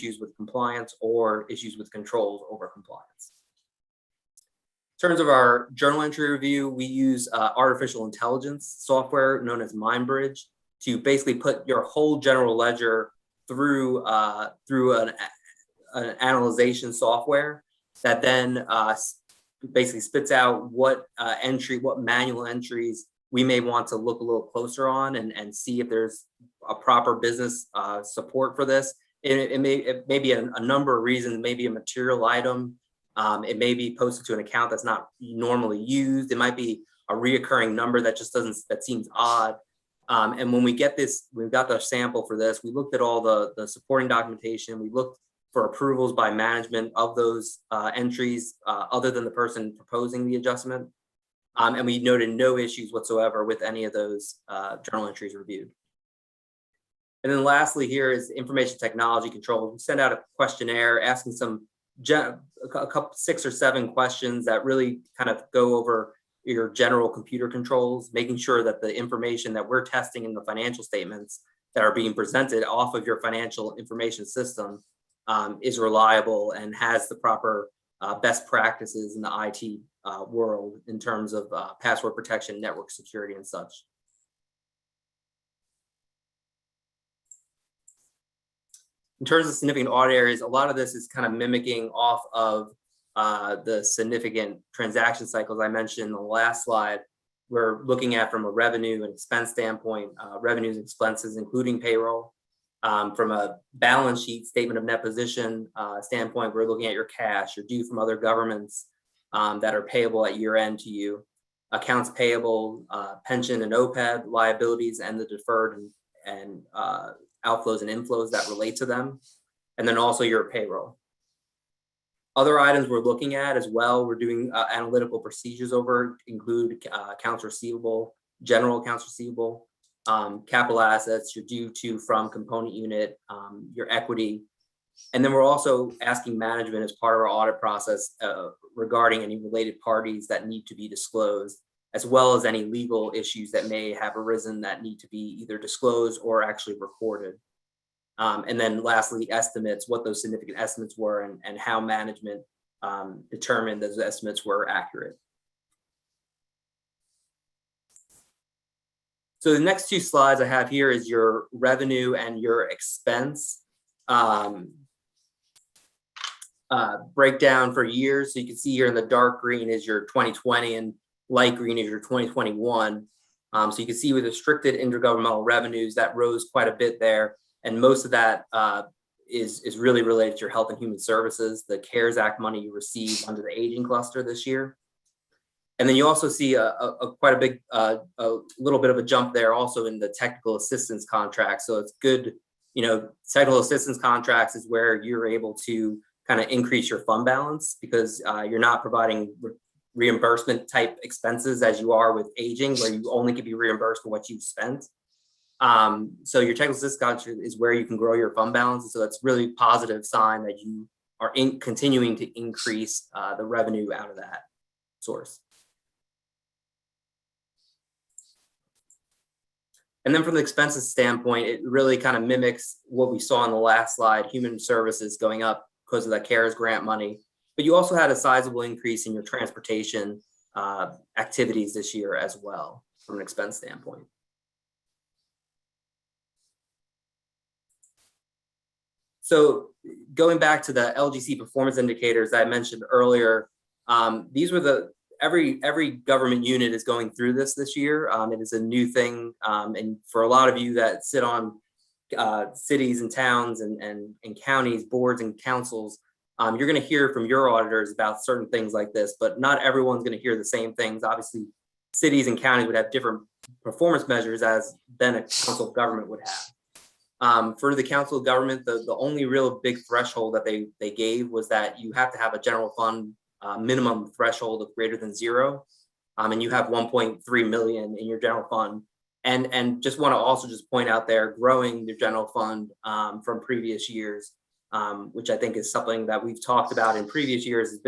issues with compliance or issues with controls over compliance. In terms of our journal entry review, we use artificial intelligence software known as MindBridge to basically put your whole general ledger through an analyzation software that then basically spits out what manual entries we may want to look a little closer on and see if there's a proper business support for this. It may be a number of reasons, maybe a material item. It may be posted to an account that's not normally used. It might be a reoccurring number that just that seems odd. And when we get this, we've got the sample for this. We looked at all the supporting documentation. We looked for approvals by management of those entries other than the person proposing the adjustment. And we noted no issues whatsoever with any of those journal entries reviewed. And then lastly, here is information technology controls. We sent out a questionnaire asking a couple 6 or 7 questions that really kind of go over your general computer controls, making sure that the information that we're testing in the financial statements that are being presented off of your financial information system is reliable and has the proper best practices in the IT world in terms of password protection, network security, and such. In terms of significant audit areas, a lot of this is kind of mimicking off of the significant transaction cycles I mentioned in the last slide. We're looking at from a revenue and expense standpoint, revenues and expenses, including payroll. From a balance sheet statement of net position standpoint, we're looking at your cash, your due from other governments that are payable at year end to you, accounts payable, pension and OPEB liabilities, and the deferred and outflows and inflows that relate to them, and then also your payroll. Other items we're looking at as well, we're doing analytical procedures over, include accounts receivable, general accounts receivable, capital assets, your due to from component unit, your equity. And then we're also asking management as part of our audit process regarding any related parties that need to be disclosed, as well as any legal issues that may have arisen that need to be either disclosed or actually recorded. And then lastly, estimates, what those significant estimates were and how management determined those estimates were accurate. So the next 2 slides I have here is your revenue and your expense breakdown for years. So you can see here in the dark green is your 2020 and light green is your 2021. So you can see with restricted intergovernmental revenues that rose quite a bit there. And most of that is really related to your health and human services, the CARES Act money you received under the aging cluster this year. And then you also see quite a big, a little bit of a jump there also in the technical assistance contracts. So it's good, technical assistance contracts is where you're able to kind of increase your fund balance because you're not providing reimbursement type expenses as you are with aging, where you only can be reimbursed for what you've spent. So your technical assistance contract is where you can grow your fund balance. So that's really positive sign that you are continuing to increase the revenue out of that source. And then from the expenses standpoint, it really kind of mimics what we saw in the last slide, human services going up because of that CARES grant money. But you also had a sizable increase in your transportation activities this year as well from an expense standpoint. So going back to the LGC performance indicators that I mentioned earlier, these were every government unit is going through this year. It is a new thing. And for a lot of you that sit on cities and towns and counties, boards and councils, you're going to hear from your auditors about certain things like this, but not everyone's going to hear the same things. Obviously, cities and counties would have different performance measures as then a council of government would have. For the council of government, the only real big threshold that they gave was that you have to have a general fund minimum threshold of greater than 0, and you have 1.3 million in your general fund. And just want to also just point out there, growing your general fund from previous years, which I think is something that we've talked about in previous years,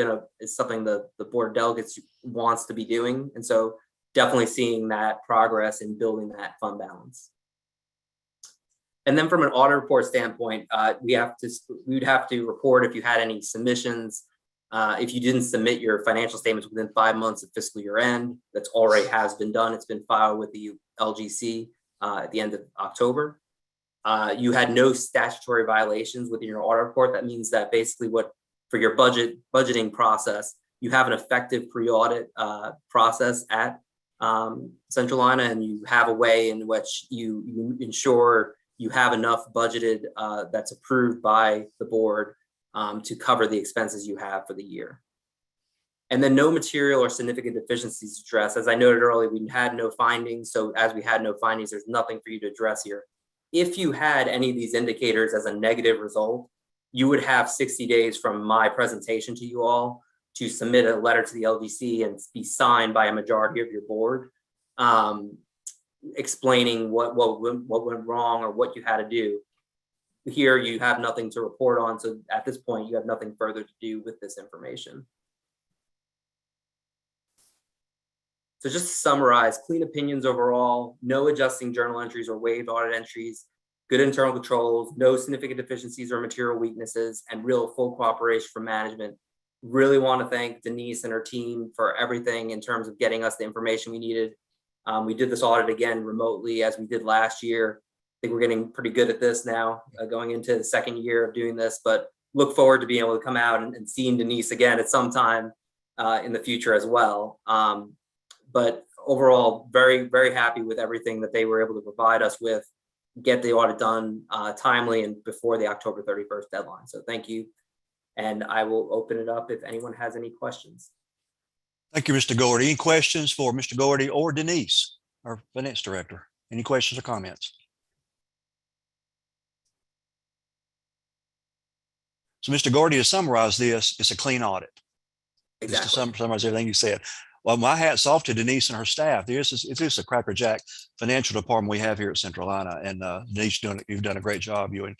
is something the board of delegates wants to be doing. And so definitely seeing that progress in building that fund balance. And then from an audit report standpoint, we would have to report if you had any submissions. If you didn't submit your financial statements within 5 months of fiscal year end, that's already has been done. It's been filed with the LGC at the end of October. You had no statutory violations within your audit report. That means that basically for your budgeting process, you have an effective pre-audit process at Centralina, and you have a way in which you ensure you have enough budgeted that's approved by the board to cover the expenses you have for the year. And then no material or significant deficiencies addressed. As I noted earlier, we had no findings. So as we had no findings, there's nothing for you to address here. If you had any of these indicators as a negative result, you would have 60 days from my presentation to you all to submit a letter to the LGC and be signed by a majority of your board, explaining what went wrong or what you had to do. Here, you have nothing to report on. So at this point, you have nothing further to do with this information. So just to summarize, clean opinions overall, no adjusting journal entries or waived audit entries, good internal controls, no significant deficiencies or material weaknesses, and real full cooperation from management. Really want to thank Denise and her team for everything in terms of getting us the information we needed. We did this audit again remotely as we did last year. I think we're getting pretty good at this now, going into the second year of doing this, but look forward to being able to come out and seeing Denise again at some time in the future as well. But overall, very, very happy with everything that they were able to provide us with, get the audit done timely and before the October 31st deadline. So thank you. And I will open it up if anyone has any questions. Thank you, Mr. Gordy. Any questions for Mr. Gordy or Denise, our finance director? Any questions or comments? So, Mr. Gordy, to summarize this, it's a clean audit. Exactly. Just to summarize everything you said. Well, my hat's off to Denise and her staff. It's just a crackerjack financial department we have here at Centralina. And Denise, you've done a great job, you and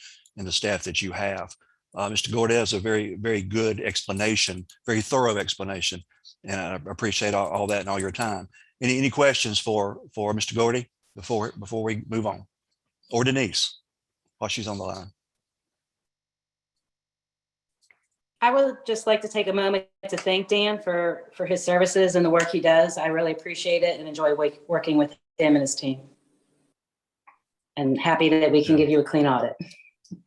the staff that you have. Mr. Gordy has a very, very good explanation, very thorough explanation. And I appreciate all that and all your time. Any questions for Mr. Gordy before we move on? Or Denise, while she's on the line? I would just like to take a moment to thank Dan for his services and the work he does. I really appreciate it and enjoy working with him and his team. And happy that we can give you a clean audit.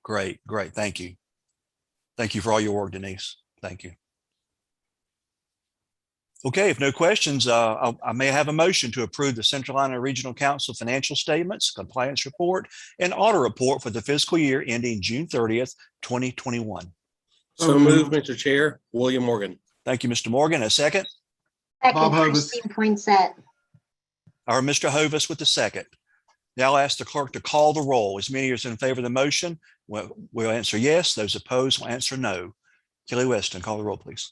Great. Thank you. Thank you for all your work, Denise. Thank you. Okay, if no questions, I may have a motion to approve the Centralina Regional Council financial statements, compliance report, and audit report for the fiscal year ending June 30th, 2021. So moved, Mr. Chair. William Morgan. Thank you, Mr. Morgan. A second? Second, Christine Poinsett. Our Mr. Hovis with the second. Now I'll ask the clerk to call the roll. As many as in favor of the motion will answer yes. Those opposed will answer no. Kelly Weston, call the roll, please.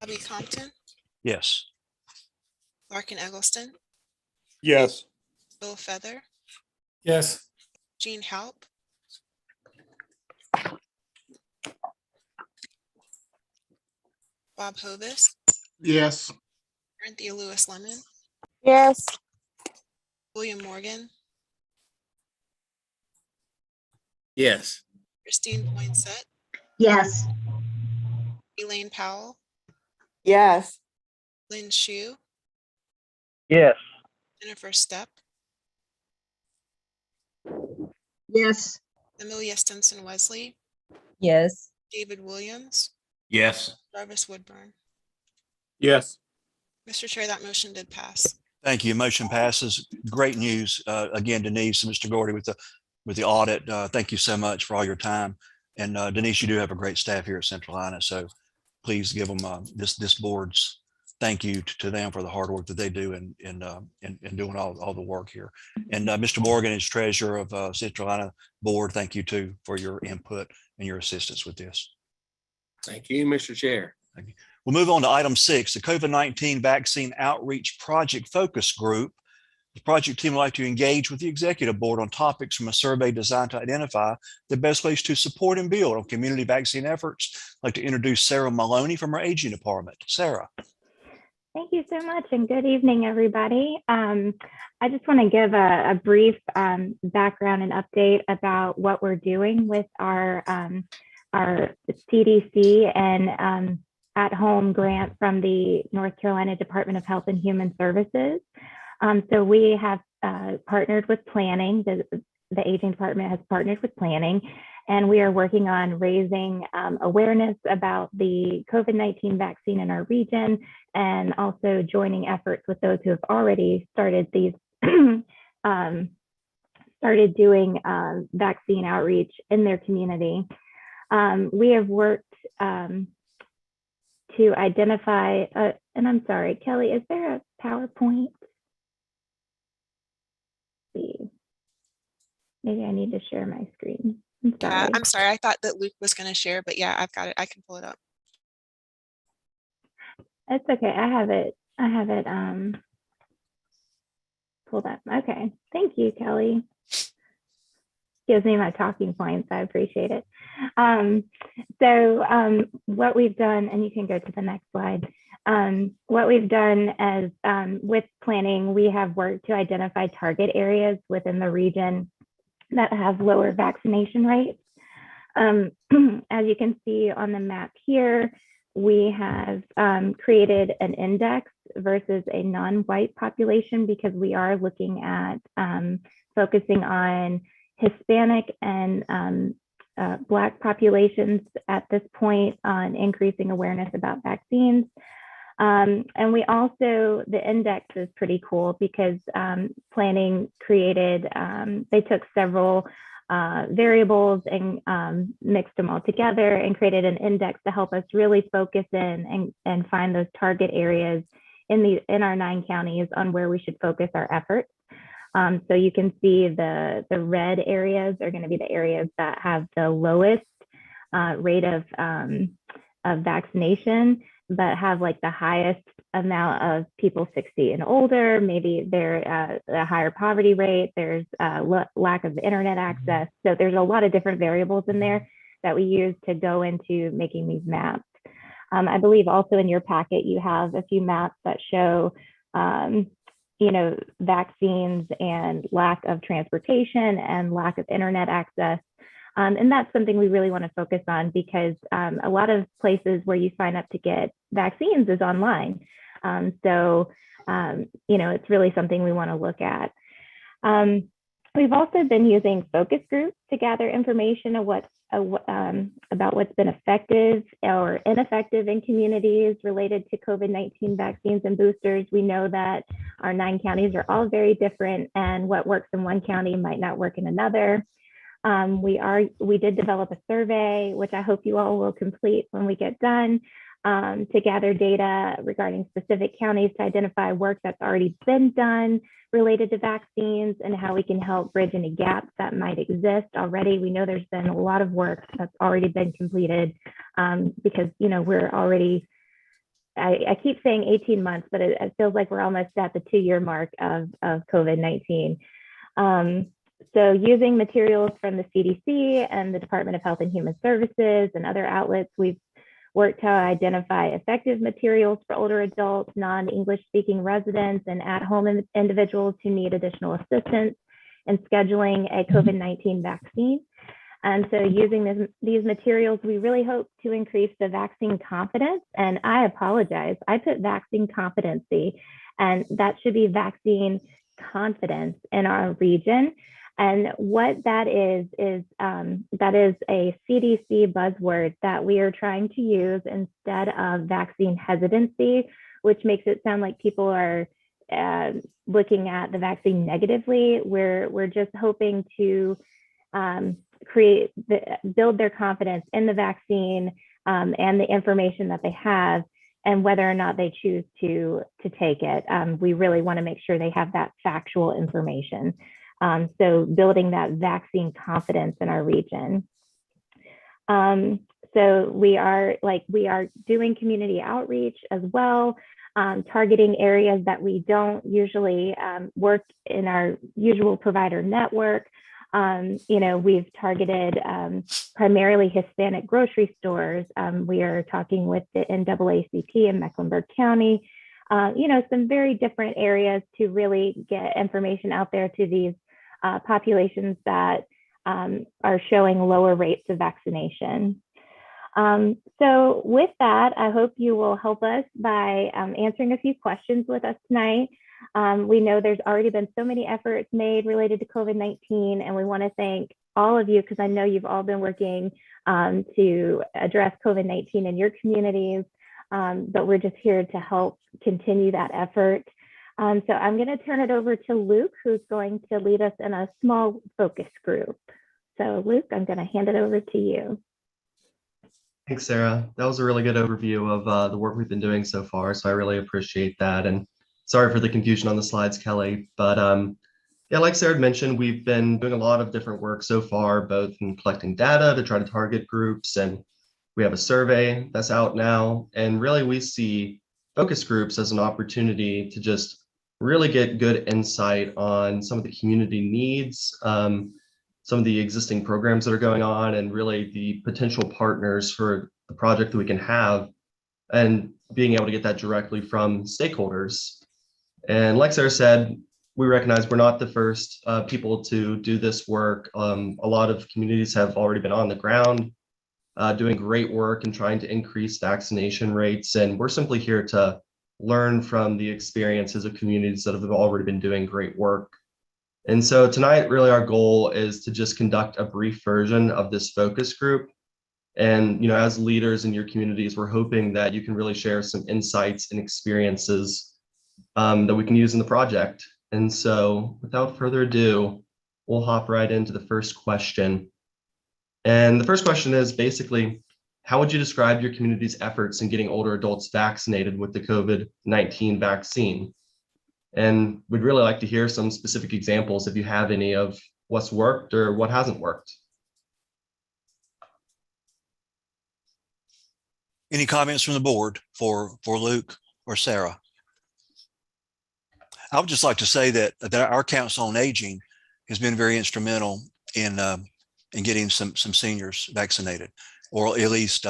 Bobby Compton, Yes. Larkin Eggleston, Yes. Bill Feather, Yes. Gene Halp, Bob Hovis, Yes. Cynthia Lewis Lemon, Yes. William Morgan, Yes. Christine Poinsett, Yes. Elaine Powell, Yes. Lynn Shu, Yes. Jennifer Stepp, Yes. Amelia Stinson Wesley, Yes. David Williams, Yes. Jarvis Woodburn. Yes. Mr. Chair, that motion did pass. Thank you. Motion passes. Great news. Again, Denise and Mr. Gordy with the audit. Thank you so much for all your time. And Denise, you do have a great staff here at Centralina. So please give them this board's thank you to them for the hard work that they do in doing all the work here. And Mr. Morgan, as treasurer of Centralina board, thank you too for your input and your assistance with this. Thank you, Mr. Chair. Thank you. We'll move on to item 6, the COVID-19 Vaccine Outreach Project Focus Group. The project team would like to engage with the executive board on topics from a survey designed to identify the best ways to support and build on community vaccine efforts. I'd like to introduce Sarah Maloney from our aging department. Sarah. Thank you so much, and good evening, everybody. I just want to give a brief background and update about what we're doing with our CDC and at-home grant from the North Carolina Department of Health and Human Services. So we have partnered with planning. The aging department has partnered with planning, and we are working on raising awareness about the COVID-19 vaccine in our region, and also joining efforts with those who have already started these started doing vaccine outreach in their community. We have worked to identify, and I'm sorry, Kelly, is there a PowerPoint? Let's see, maybe I need to share my screen. I'm sorry. Yeah, I'm sorry. I thought that Luke was going to share, but yeah, I've got it. I can pull it up. It's okay. I have it pulled up. Okay. Thank you, Kelly. Gives me my talking points. I appreciate it. What we've done, and you can go to the next slide. What we've done as with planning, we have worked to identify target areas within the region that have lower vaccination rates. As you can see on the map here, we have created an index versus a non-white population, because we are looking at focusing on Hispanic and Black populations at this point on increasing awareness about vaccines. And we also, the index is pretty cool because planning created, they took several variables and mixed them all together and created an index to help us really focus in and find those target areas in our 9 counties on where we should focus our efforts. So you can see the red areas are going to be the areas that have the lowest rate of vaccination, but have like the highest amount of people 60 and older. Maybe they're a higher poverty rate. There's lack of internet access. So there's a lot of different variables in there that we use to go into making these maps. I believe also in your packet, you have a few maps that show, vaccines and lack of transportation and lack of internet access. And that's something we really want to focus on, because a lot of places where you sign up to get vaccines is online. It's really something we want to look at. We've also been using focus groups to gather information of about what's been effective or ineffective in communities related to COVID-19 vaccines and boosters. We know that our 9 counties are all very different, and what works in one county might not work in another. We did develop a survey, which I hope you all will complete when we get done, to gather data regarding specific counties to identify work that's already been done related to vaccines and how we can help bridge any gaps that might exist already. We know there's been a lot of work that's already been completed, because we're already, I keep saying 18 months, but it feels like we're almost at the 2-year mark of COVID-19. So using materials from the CDC and the Department of Health and Human Services and other outlets, we've worked to identify effective materials for older adults, non-English speaking residents, and at-home individuals who need additional assistance in scheduling a COVID-19 vaccine. And so using these materials, we really hope to increase the vaccine confidence. And I apologize, I put vaccine competency, and that should be vaccine confidence in our region. And what that is that is a CDC buzzword that we are trying to use instead of vaccine hesitancy, which makes it sound like people are looking at the vaccine negatively. We're just hoping to build their confidence in the vaccine and the information that they have, and whether or not they choose to take it. We really want to make sure they have that factual information. So building that vaccine confidence in our region. So we are doing community outreach as well, targeting areas that we don't usually work in our usual provider network. We've targeted primarily Hispanic grocery stores. We are talking with the NAACP in Mecklenburg County. some very different areas to really get information out there to these populations that are showing lower rates of vaccination. So with that, I hope you will help us by answering a few questions with us tonight. We know there's already been so many efforts made related to COVID-19, and we want to thank all of you because I know you've all been working to address COVID-19 in your communities, but we're just here to help continue that effort. So I'm going to turn it over to Luke, who's going to lead us in a small focus group. So Luke, I'm going to hand it over to you. Thanks, Sarah. That was a really good overview of the work we've been doing so far. So I really appreciate that. And sorry for the confusion on the slides, Kelly. But yeah, like Sarah had mentioned, we've been doing a lot of different work so far, both in collecting data to try to target groups. And we have a survey that's out now. And really, we see focus groups as an opportunity to just really get good insight on some of the community needs, some of the existing programs that are going on, and really the potential partners for the project that we can have, and being able to get that directly from stakeholders. And like Sarah said, we recognize we're not the first people to do this work. A lot of communities have already been on the ground doing great work and trying to increase vaccination rates. And we're simply here to learn from the experiences of communities that have already been doing great work. And so tonight, really our goal is to just conduct a brief version of this focus group. And, as leaders in your communities, we're hoping that you can really share some insights and experiences that we can use in the project. And so without further ado, we'll hop right into the first question. And the first question is basically, how would you describe your community's efforts in getting older adults vaccinated with the COVID-19 vaccine? And we'd really like to hear some specific examples if you have any of what's worked or what hasn't worked. Any comments from the board for Luke or Sarah? I would just like to say that our Council on Aging has been very instrumental in getting some seniors vaccinated, or at least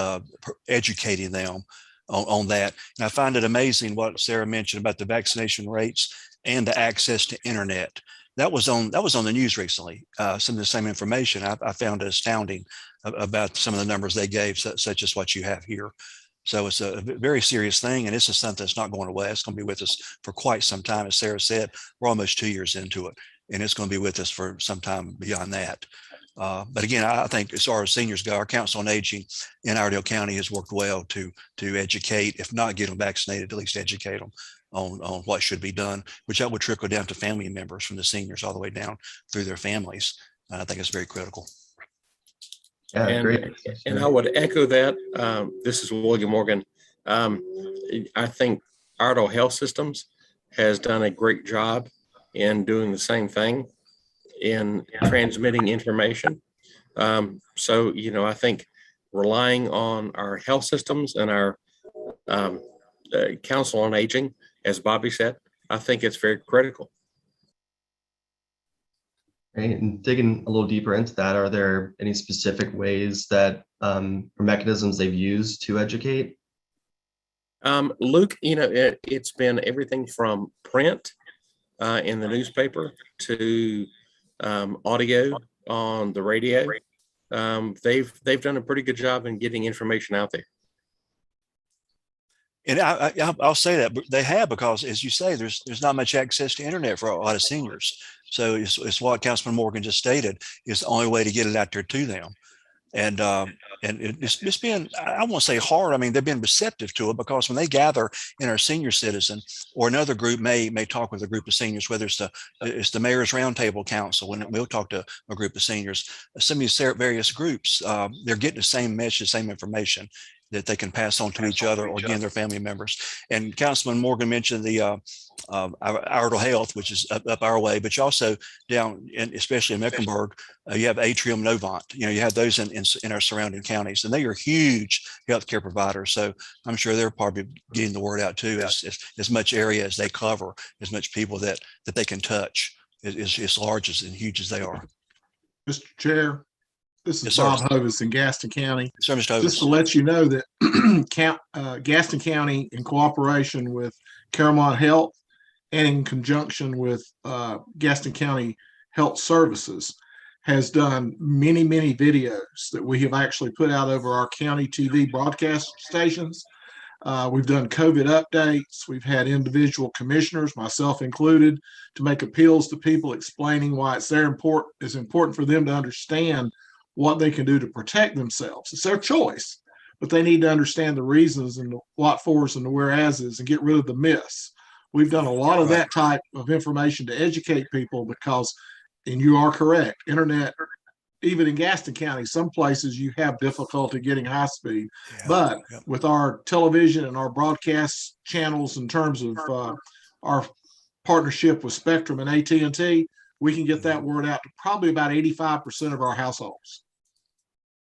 educating them on that. And I find it amazing what Sarah mentioned about the vaccination rates and the access to internet. That was on the news recently. Some of the same information I found astounding about some of the numbers they gave, such as what you have here. So it's a very serious thing, and this is something that's not going away. It's going to be with us for quite some time. As Sarah said, we're almost 2 years into it, and it's going to be with us for some time beyond that. But again, I think as far as seniors go, our Council on Aging in Iredell County has worked well to educate, if not get them vaccinated, at least educate them on what should be done, which that would trickle down to family members from the seniors all the way down through their families. I think it's very critical. Yeah, great. And I would echo that. This is William Morgan. I think Iredell Health Systems has done a great job in doing the same thing, in transmitting information. So, I think relying on our health systems and our Council on Aging, as Bobby said, I think it's very critical. Great. And digging a little deeper into that, are there any specific ways that or mechanisms they've used to educate? Luke, it's been everything from print in the newspaper to audio on the radio. They've done a pretty good job in getting information out there. And I'll say that they have, because as you say, there's not much access to internet for a lot of seniors. So it's what Councilman Morgan just stated is the only way to get it out there to them. And it's been, I won't say hard. I mean, they've been receptive to it, because when they gather in our senior citizen, or another group may talk with a group of seniors, whether it's the Mayor's Roundtable Council, when we'll talk to a group of seniors, some of these various groups, they're getting the same message, same information that they can pass on to each other, or again, their family members. And Councilman Morgan mentioned the Iredell Health, which is up our way, but you also down, especially in Mecklenburg, you have Atrium Novant. You have those in our surrounding counties, and they are huge healthcare providers. So I'm sure they're probably getting the word out too, as much area as they cover, as much people that they can touch, as large and huge as they are. Mr. Chair, this is Yes, Bob sir. Hovis in Gaston County. Sir, Mr. Hovis. Just to let you know that Gaston County, in cooperation with Caramont Health, and in conjunction with Gaston County Health Services, has done many, many videos that we have actually put out over our county TV broadcast stations. We've done COVID updates. We've had individual commissioners, myself included, to make appeals to people explaining why it's important for them to understand what they can do to protect themselves. It's their choice, but they need to understand the reasons and the what fors and the whereases and get rid of the myths. We've done a lot of that type of information to educate people because, and you are correct, internet, even in Gaston County, some places you have difficulty getting high speed. But with our television and our broadcast channels, in terms of our partnership with Spectrum and AT&T, we can get that word out to probably about 85% of our households.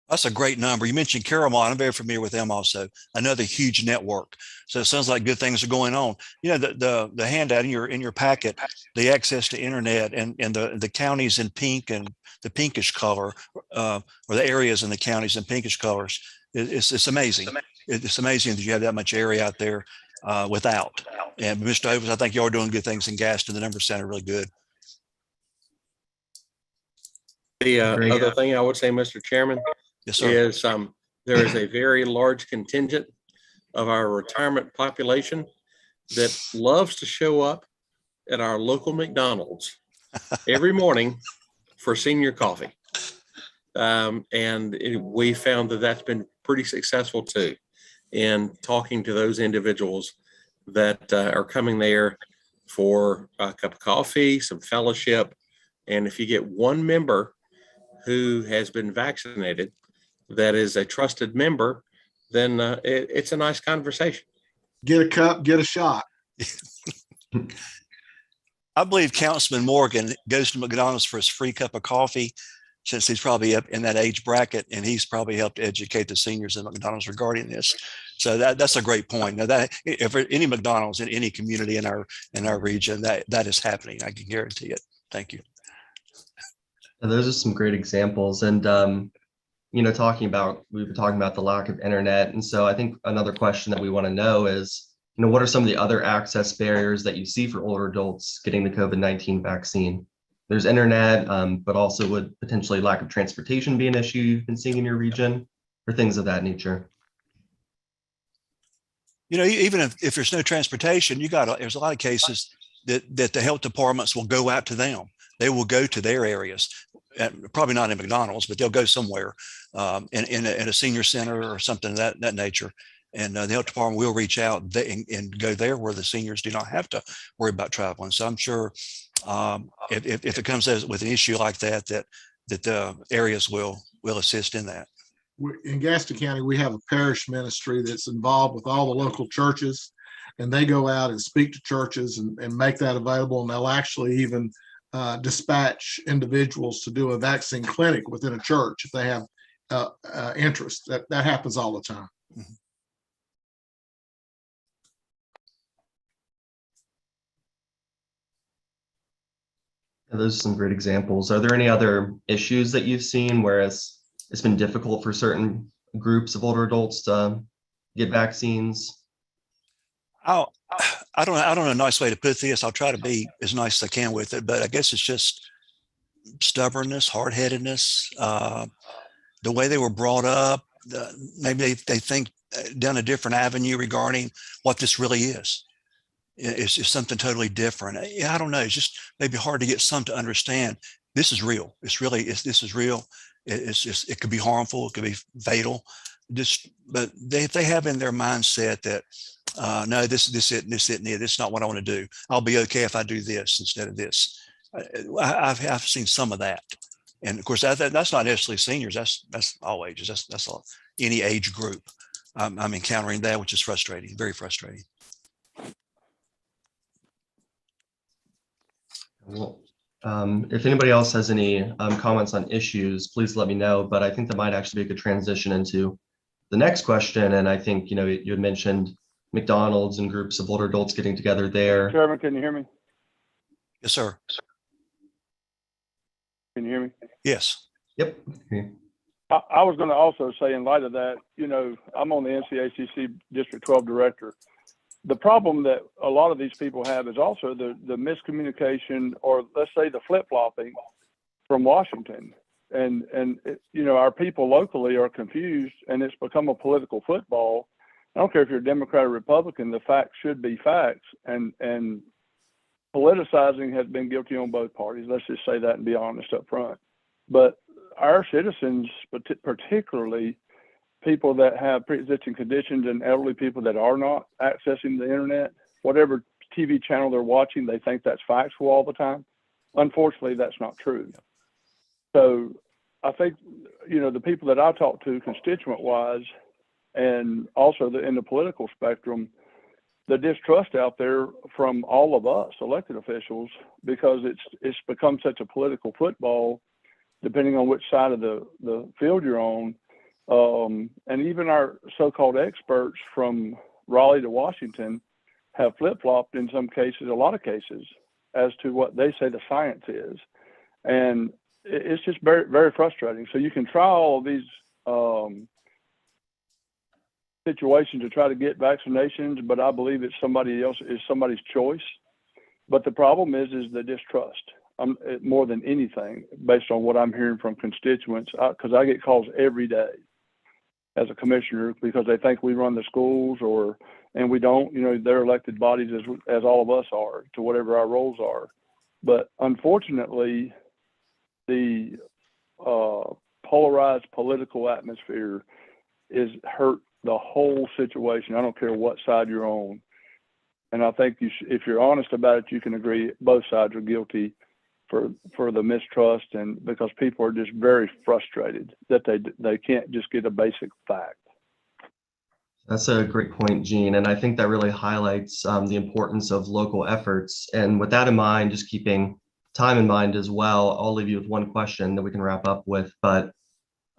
That's a great number. You mentioned Caramon. I'm very familiar with them also. Another huge network. So it sounds like good things are going on. You know, the handout in your packet, the access to internet and the counties in pink and the pinkish color, or the areas in the counties in pinkish colors. It's amazing. It's amazing that you have that much area out there without. And Mr. Ovens, I think you are doing good things in Gaston. The numbers sounded really good. The other thing I would say, Mr. Chairman, Yes, sir. is there is a very large contingent of our retirement population that loves to show up at our local McDonald's every morning for senior coffee. We found that that's been pretty successful too, in talking to those individuals that are coming there for a cup of coffee, some fellowship. And if you get one member who has been vaccinated, that is a trusted member, then it's a nice conversation. Get a cup, get a shot. I believe Councilman Morgan goes to McDonald's for his free cup of coffee, since he's probably up in that age bracket, and he's probably helped educate the seniors in McDonald's regarding this. So that's a great point. Now, that if any McDonald's in any community in our region, that is happening, I can guarantee it. Thank you. Those are some great examples. And we've been talking about the lack of internet. And so I think another question that we want to know is, what are some of the other access barriers that you see for older adults getting the COVID-19 vaccine? There's internet, but also would potentially lack of transportation be an issue you've been seeing in your region, or things of that nature? Even if there's no transportation, there's a lot of cases that the health departments will go out to them. They will go to their areas. Probably not in McDonald's, but they'll go somewhere in a senior center or something of that nature. And the health department will reach out and go there where the seniors do not have to worry about traveling. So I'm sure if it comes with an issue like that the areas will assist in that. In Gaston County, we have a parish ministry that's involved with all the local churches, and they go out and speak to churches and make that available. And they'll actually even dispatch individuals to do a vaccine clinic within a church if they have interest. That happens all the time. Mm-hmm. Those are some great examples. Are there any other issues that you've seen where it's been difficult for certain groups of older adults to get vaccines? I don't know a nice way to put this. I'll try to be as nice as I can with it, but I guess it's just stubbornness, hard-headedness, the way they were brought up. Maybe they think down a different avenue regarding what this really is. It's just something totally different. I don't know. It's just maybe hard to get some to understand. This is real. This is real. It could be harmful. It could be fatal. But if they have in their mindset that no, this is not what I want to do. I'll be okay if I do this instead of this. I've seen some of that, and of course that's not necessarily seniors. That's all ages. That's all, any age group. I'm encountering that, which is frustrating, very frustrating. Well, if anybody else has any comments on issues, please let me know. But I think that might actually be a good transition into the next question. And I think, you had mentioned McDonald's and groups of older adults getting together there. Chairman, can you hear me? Yes, sir. Can you hear me? Yes. Yep. I was going to also say, in light of that, I'm on the NCACC District 12 director, the problem that a lot of these people have is also the miscommunication, or let's say the flip-flopping from Washington. And you know, our people locally are confused, and it's become a political football. I don't care if you're a Democrat or Republican, the facts should be facts. And politicizing has been guilty on both parties. Let's just say that and be honest up front. But our citizens, particularly people that have pre-existing conditions and elderly people that are not accessing the internet, whatever TV channel they're watching, they think that's factual all the time. Unfortunately, that's not true. So I think, you know, the people that I talk to constituent-wise, and also in the political spectrum, the distrust out there from all of us elected officials, because it's become such a political football, depending on which side of the field you're on. And even our so-called experts from Raleigh to Washington have flip-flopped in some cases, a lot of cases, as to what they say the science is. And it's just very, very frustrating. So you can try all of these situations to try to get vaccinations, but I believe it's somebody's choice. But the problem is the distrust, more than anything, based on what I'm hearing from constituents, because I get calls every day as a commissioner, because they think we run the schools, and we don't. You know, they're elected bodies as all of us are, to whatever our roles are. But unfortunately, the polarized political atmosphere is hurt the whole situation. I don't care what side you're on. And I think if you're honest about it, you can agree both sides are guilty for the mistrust, and because people are just very frustrated that they can't just get a basic fact. That's a great point, Gene. And I think that really highlights the importance of local efforts. And with that in mind, just keeping time in mind as well, I'll leave you with one question that we can wrap up with. But,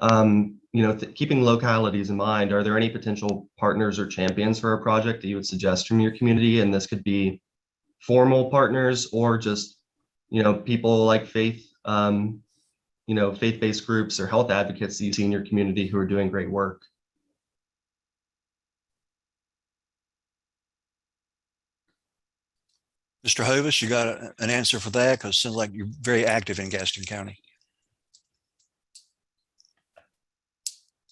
you know, keeping localities in mind, are there any potential partners or champions for a project that you would suggest from your community? And this could be formal partners or just, you know, people like faith, you know, faith-based groups or health advocates that you see in your community who are doing great work. Mr. Hovis, you got an answer for that? Because it sounds like you're very active in Gaston County.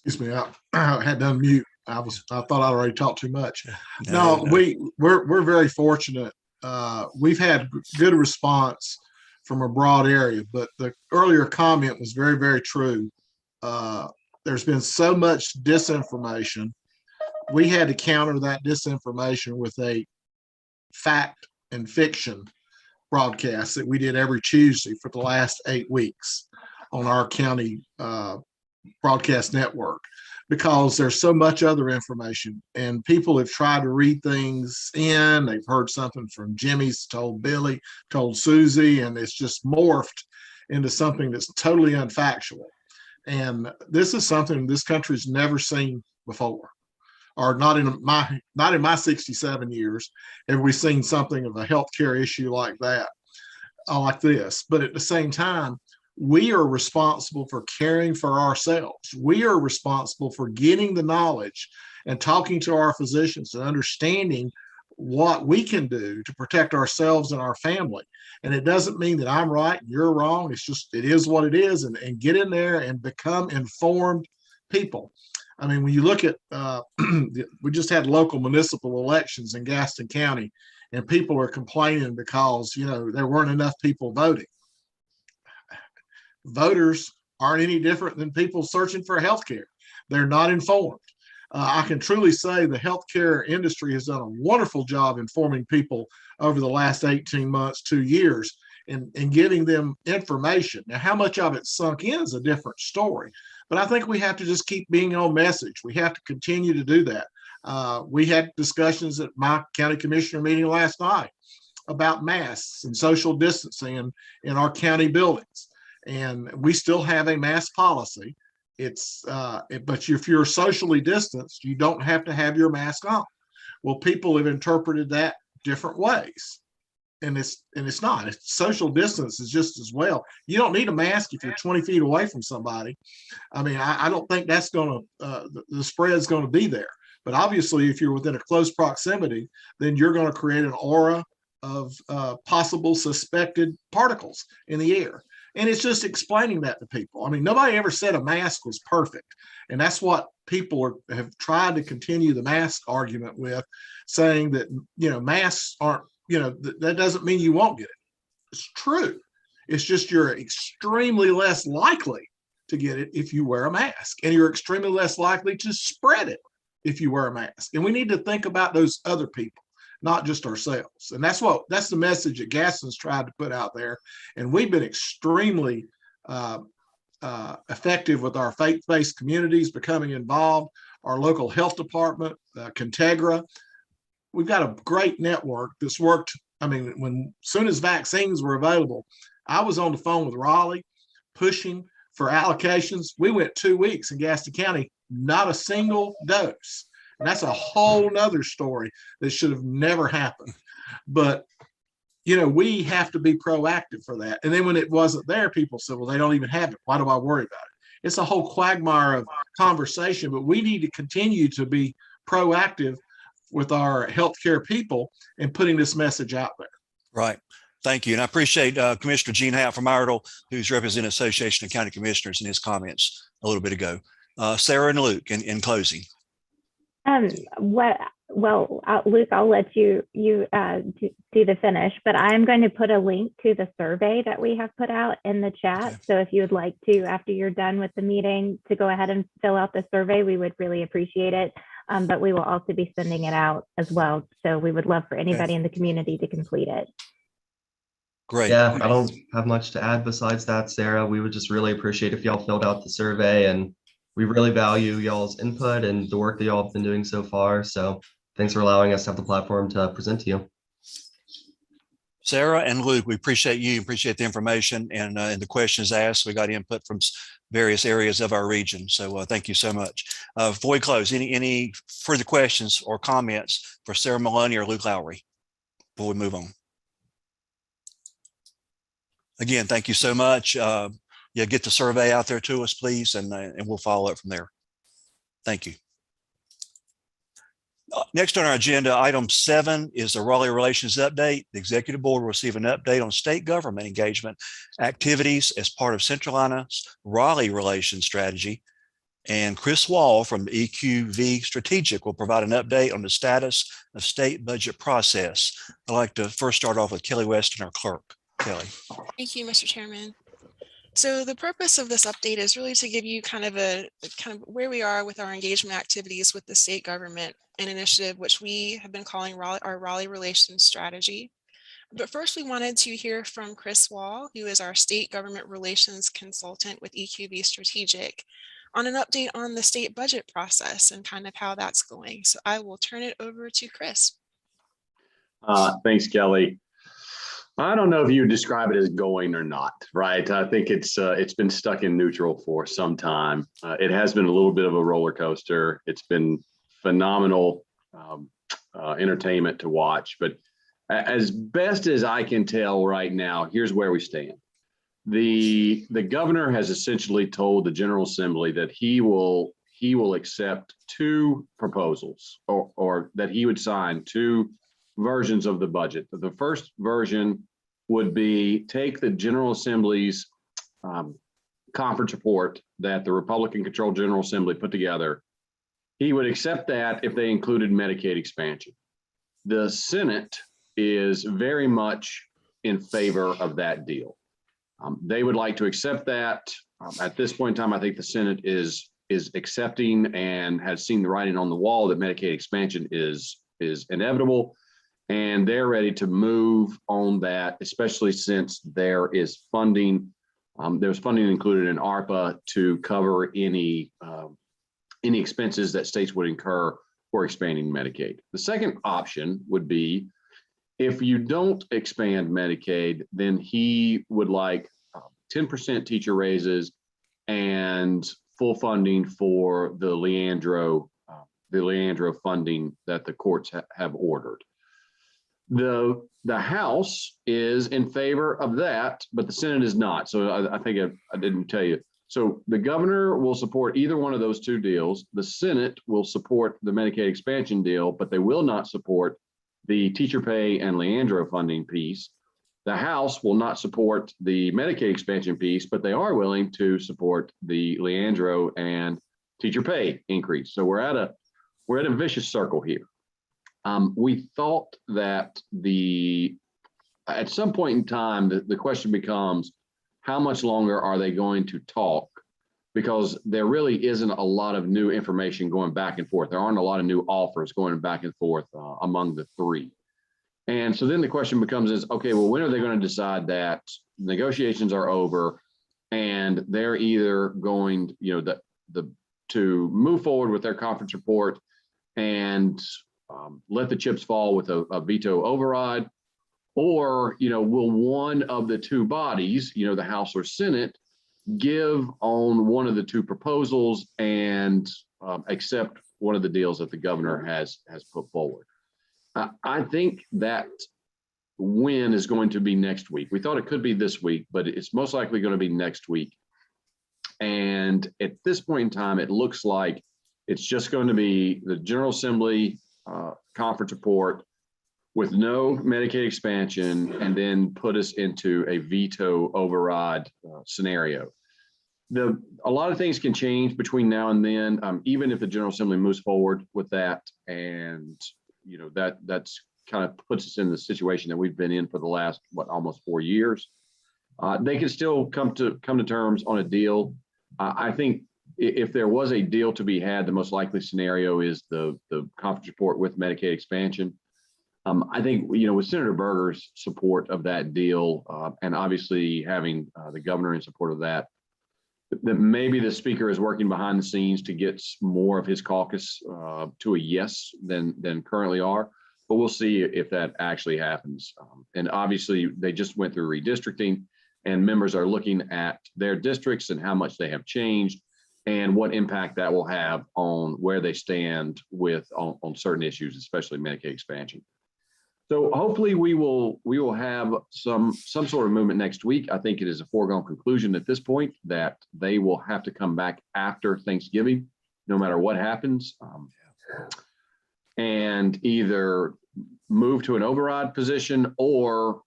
Excuse me, I had to unmute. I thought I already talked too much. No. We're very fortunate. We've had good response from a broad area, but the earlier comment was very, very true. There's been so much disinformation. We had to counter that disinformation with a fact and fiction broadcast that we did every Tuesday for the last 8 weeks on our county broadcast network, because there's so much other information, and people have tried to read things in. They've heard something from Jimmy's told Billy, told Susie, and it's just morphed into something that's totally unfactual. And this is something this country's never seen before, or not in my 67 years have we seen something of a healthcare issue like that, like this. But at the same time, we are responsible for caring for ourselves. We are responsible for getting the knowledge and talking to our physicians and understanding what we can do to protect ourselves and our family. And it doesn't mean that I'm right and you're wrong. It's just, it is what it is, and get in there and become informed people. I mean, when you look at, we just had local municipal elections in Gaston County, and people are complaining because, you know, there weren't enough people voting. Voters aren't any different than people searching for health care. They're not informed. I can truly say the healthcare industry has done a wonderful job informing people over the last 18 months, 2 years, and giving them information. Now, how much of it sunk in is a different story, but I think we have to just keep being on message. We have to continue to do that. We had discussions at my county commissioner meeting last night about masks and social distancing in our county buildings. And we still have a mask policy. But if you're socially distanced, you don't have to have your mask on. Well, people have interpreted that different ways, and it's not. Social distance is just as well. You don't need a mask if you're 20 feet away from somebody. I mean, I don't think that's going to the spread's going to be there. But obviously, if you're within a close proximity, then you're going to create an aura of possible suspected particles in the air. And it's just explaining that to people. I mean, nobody ever said a mask was perfect. And that's what people have tried to continue the mask argument with, saying that, masks aren't, that doesn't mean you won't get it. It's true. It's just you're extremely less likely to get it if you wear a mask, and you're extremely less likely to spread it if you wear a mask. And we need to think about those other people, not just ourselves. And that's the message that Gaston's tried to put out there. And we've been extremely effective with our faith-based communities becoming involved, our local health department, Contegra. We've got a great network that's worked. I mean, soon as vaccines were available, I was on the phone with Raleigh pushing for allocations. We went 2 weeks in Gaston County, not a single dose. And that's a whole nother story that should have never happened. But, we have to be proactive for that. And then when it wasn't there, people said, well, they don't even have it. Why do I worry about it? It's a whole quagmire of conversation, but we need to continue to be proactive with our healthcare people and putting this message out there. Right. Thank you. And I appreciate Commissioner Gene Howe from Iredell, who's representing Association of County Commissioners, in his comments a little bit ago. Sarah and Luke, in closing. Luke, I'll let you do the finish, but I'm going to put a link to the survey that we have put out in the chat. Okay. So if you would like to, after you're done with the meeting, to go ahead and fill out the survey, we would really appreciate it. But we will also be sending it out as well. So we would love for anybody in the community to complete it. Great. Yeah, I don't have much to add besides that, Sarah. We would just really appreciate if y'all filled out the survey, and we really value y'all's input and the work that y'all have been doing so far. So thanks for allowing us to have the platform to present to you. Sarah and Luke, we appreciate you, appreciate the information and the questions asked. We got input from various areas of our region. So thank you so much. Before we close, any further questions or comments for Sarah Maloney or Luke Lowry before we move on? Again, thank you so much. Get the survey out there to us, please, and we'll follow up from there. Thank you. Next on our agenda, item 7 is the Raleigh Relations Update. The Executive Board will receive an update on state government engagement activities as part of Centralina's Raleigh Relations Strategy. And Chris Wall from EQV Strategic will provide an update on the status of state budget process. I'd like to first start off with Kelly Weston, our clerk. Kelly. Thank you, Mr. Chairman. So the purpose of this update is really to give you kind of where we are with our engagement activities with the state government, an initiative which we have been calling our Raleigh Relations Strategy. But first, we wanted to hear from Chris Wall, who is our state government relations consultant with EQV Strategic, on an update on the state budget process and kind of how that's going. So I will turn it over to Chris. Thanks, Kelly. I don't know if you would describe it as going or not, right? I think it's been stuck in neutral for some time. It has been a little bit of a roller coaster. It's been phenomenal entertainment to watch, but as best as I can tell right now, here's where we stand. The governor has essentially told the General Assembly that he will accept 2 proposals, or that he would sign 2 versions of the budget. The first version would be take the General Assembly's conference report that the Republican-controlled General Assembly put together. He would accept that if they included Medicaid expansion. The Senate is very much in favor of that deal. They would like to accept that. At this point in time, I think the Senate is accepting and has seen the writing on the wall that Medicaid expansion is inevitable. And they're ready to move on that, especially since there is funding. There's funding included in ARPA to cover any expenses that states would incur for expanding Medicaid. The second option would be, if you don't expand Medicaid, then he would like 10% teacher raises and full funding for the Leandro funding that the courts have ordered. The House is in favor of that, but the Senate is not. So I think I didn't tell you. So the governor will support either one of those two deals. The Senate will support the Medicaid expansion deal, but they will not support the teacher pay and Leandro funding piece. The House will not support the Medicaid expansion piece, but they are willing to support the Leandro and teacher pay increase. So we're at a vicious circle here. We thought that at some point in time, the question becomes, how much longer are they going to talk? Because there really isn't a lot of new information going back and forth. There aren't a lot of new offers going back and forth among the three. And so then the question becomes is, okay, well, when are they going to decide that negotiations are over and they're either going, to move forward with their conference report and let the chips fall with a veto override, or, will one of the two bodies, the House or Senate, give on one of the two proposals and accept one of the deals that the governor has put forward. I think that win is going to be next week. We thought it could be this week, but it's most likely going to be next week. And at this point in time, it looks like it's just going to be the General Assembly conference report with no Medicaid expansion, and then put us into a veto override scenario. A lot of things can change between now and then, even if the General Assembly moves forward with that. And that's kind of puts us in the situation that we've been in for the last, almost 4 years. They can still come to terms on a deal. I think if there was a deal to be had, the most likely scenario is the conference report with Medicaid expansion. I think, with Senator Berger's support of that deal, and obviously having the governor in support of that maybe the speaker is working behind the scenes to get more of his caucus to a yes than currently are. But we'll see if that actually happens. And obviously, they just went through redistricting, and members are looking at their districts and how much they have changed and what impact that will have on where they stand on certain issues, especially Medicaid expansion. So hopefully we will have some sort of movement next week. I think it is a foregone conclusion at this point that they will have to come back after Thanksgiving, no matter what happens, and either move to an override position or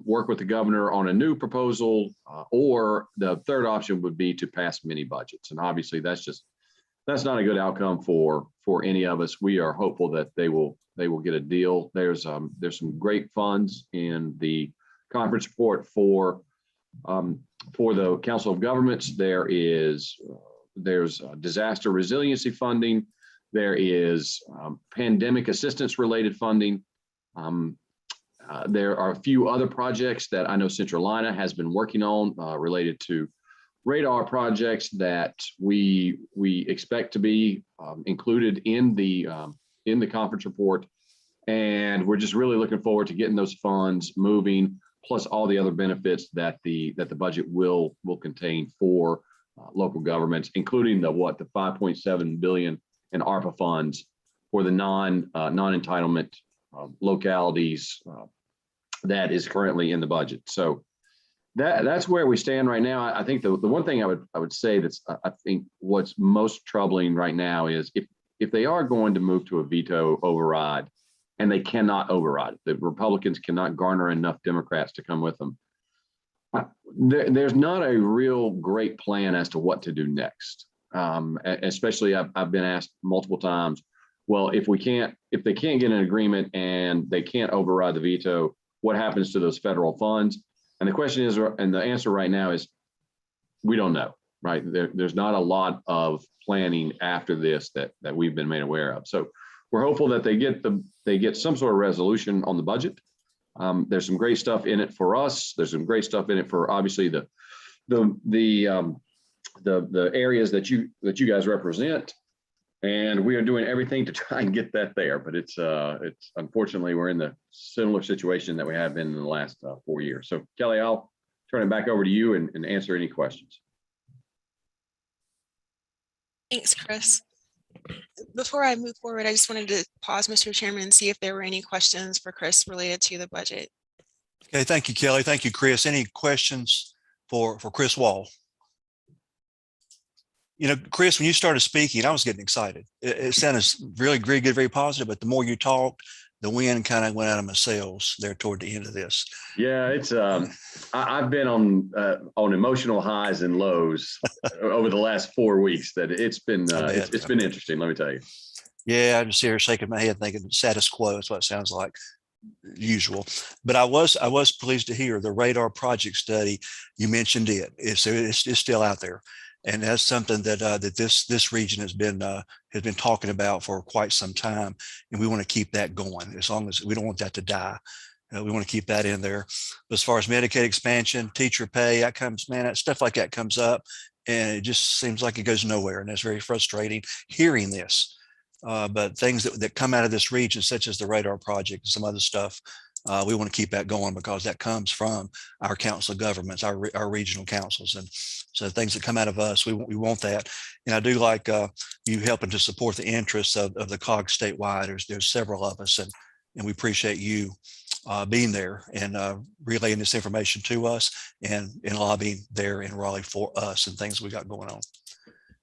work with the governor on a new proposal, or the third option would be to pass mini budgets. And obviously that's not a good outcome for any of us. We are hopeful that they will get a deal. There's some great funds in the conference report for the Council of Governments. There's disaster resiliency funding. There is pandemic assistance related funding. There are a few other projects that I know Centralina has been working on related to radar projects that we expect to be included in the conference report. And we're just really looking forward to getting those funds moving, plus all the other benefits that the budget will contain for local governments, including the 5.7 billion in ARPA funds for the non-entitlement localities that is currently in the budget. So that's where we stand right now. I think the one thing I would say that's I think what's most troubling right now is if they are going to move to a veto override, and they cannot override it, the Republicans cannot garner enough Democrats to come with them. There's not a real great plan as to what to do next. Especially I've been asked multiple times, well, if they can't get an agreement and they can't override the veto, what happens to those federal funds? And the question is, and the answer right now is, we don't know, right? There's not a lot of planning after this that we've been made aware of. So we're hopeful that they get some sort of resolution on the budget. There's some great stuff in it for us. There's some great stuff in it for obviously the areas that you guys represent, and we are doing everything to try and get that there. But it's unfortunately we're in the similar situation that we have been in the last 4 years. So Kelly, I'll turn it back over to you and answer any questions. Thanks, Chris. Before I move forward, I just wanted to pause, Mr. Chairman, and see if there were any questions for Chris related to the budget. Okay, thank you, Kelly. Thank you, Chris. Any questions for Chris Wall? You know, Chris, when you started speaking, I was getting excited. It sounded really very good, very positive. But the more you talked, the wind kind of went out of my sails there toward the end of this. Yeah, it's I've been on emotional highs and lows over the last 4 weeks. That it's been it's been interesting. Let me tell you. Yeah, I'm just here shaking my head, thinking status quo is what it sounds like. Usual, but I was pleased to hear the radar project study. You mentioned it's still out there, and that's something that that this region has been talking about for quite some time, and we want to keep that going. As long as we don't want that to die, we want to keep that in there. As far as Medicaid expansion, teacher pay, that comes, man, that stuff like that comes up, and it just seems like it goes nowhere, and that's very frustrating hearing this. But things that come out of this region, such as the radar project and some other stuff, we want to keep that going because that comes from our council of governments, our regional councils. And so things that come out of us, we want that. And I do like you helping to support the interests of the COG statewide. There's several of us, and we appreciate you being there and relaying this information to us and lobbying there in Raleigh for us and things we got going on.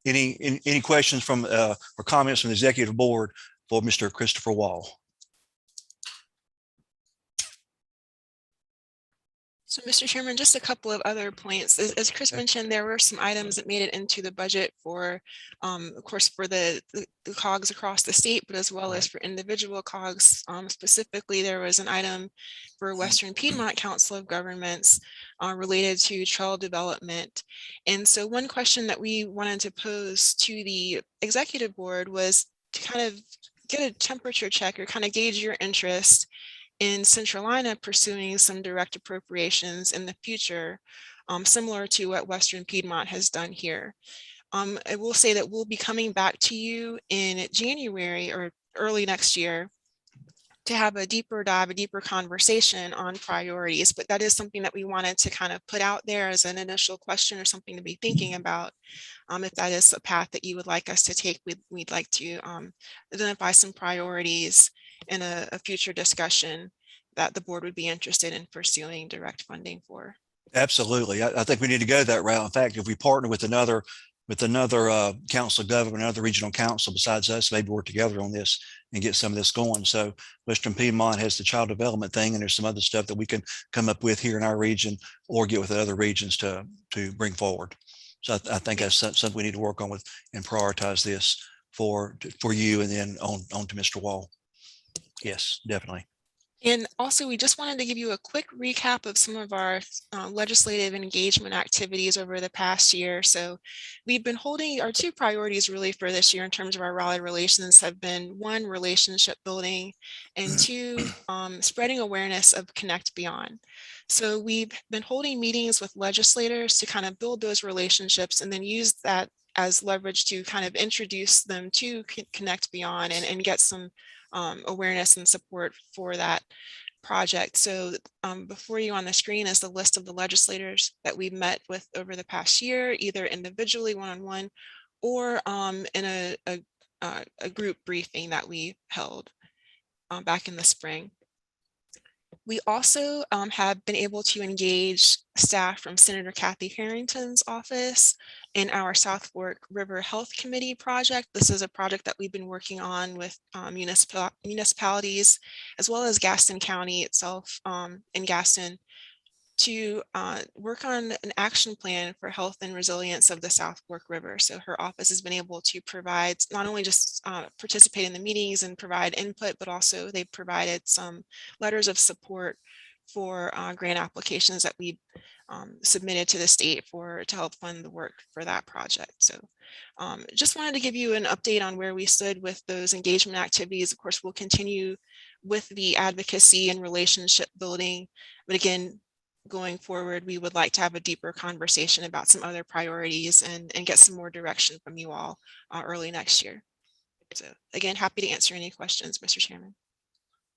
Any questions from or comments from the executive board for Mr. Christopher Wall? So, Mr. Chairman, just a couple of other points. As Chris mentioned, there were some items that made it into the budget for, of course, for the COGs across the state, but as well as for individual COGs. Specifically, there was an item for Western Piedmont Council of Governments related to trail development. And so one question that we wanted to pose to the executive board was to kind of get a temperature check or kind of gauge your interest in Centralina pursuing some direct appropriations in the future, similar to what Western Piedmont has done here. I will say that we'll be coming back to you in January or early next year to have a deeper dive, a deeper conversation on priorities, but that is something that we wanted to kind of put out there as an initial question or something to be thinking about. If that is a path that you would like us to take, we'd like to identify some priorities in a future discussion that the board would be interested in pursuing direct funding for. Absolutely. I think we need to go that route. In fact, if we partner with another council of government, another regional council besides us, maybe work together on this and get some of this going. So Western Piedmont has the child development thing, and there's some other stuff that we can come up with here in our region or get with other regions to bring forward. So I think that's something we need to work on with and prioritize this for you and then on to Mr. Wall. Yes, definitely. And also, we just wanted to give you a quick recap of some of our legislative engagement activities over the past year. So we've been holding our two priorities really for this year in terms of our Raleigh relations have been one, relationship building, and two, spreading awareness of Connect Beyond. So we've been holding meetings with legislators to kind of build those relationships and then use that as leverage to kind of introduce them to Connect Beyond and get some awareness and support for that project. So before you on the screen is the list of the legislators that we've met with over the past year, either individually one-on-one or in a group briefing that we held back in the spring. We also have been able to engage staff from Senator Kathy Harrington's office in our South Fork River Health Committee project. This is a project that we've been working on with municipalities, as well as Gaston County itself in Gaston, to work on an action plan for health and resilience of the South Fork River. So her office has been able to provide, not only just participate in the meetings and provide input, but also they've provided some letters of support for grant applications that we submitted to the state to help fund the work for that project. So just wanted to give you an update on where we stood with those engagement activities. Of course, we'll continue with the advocacy and relationship building, but again, going forward, we would like to have a deeper conversation about some other priorities and get some more direction from you all early next year. So again, happy to answer any questions, Mr. Chairman.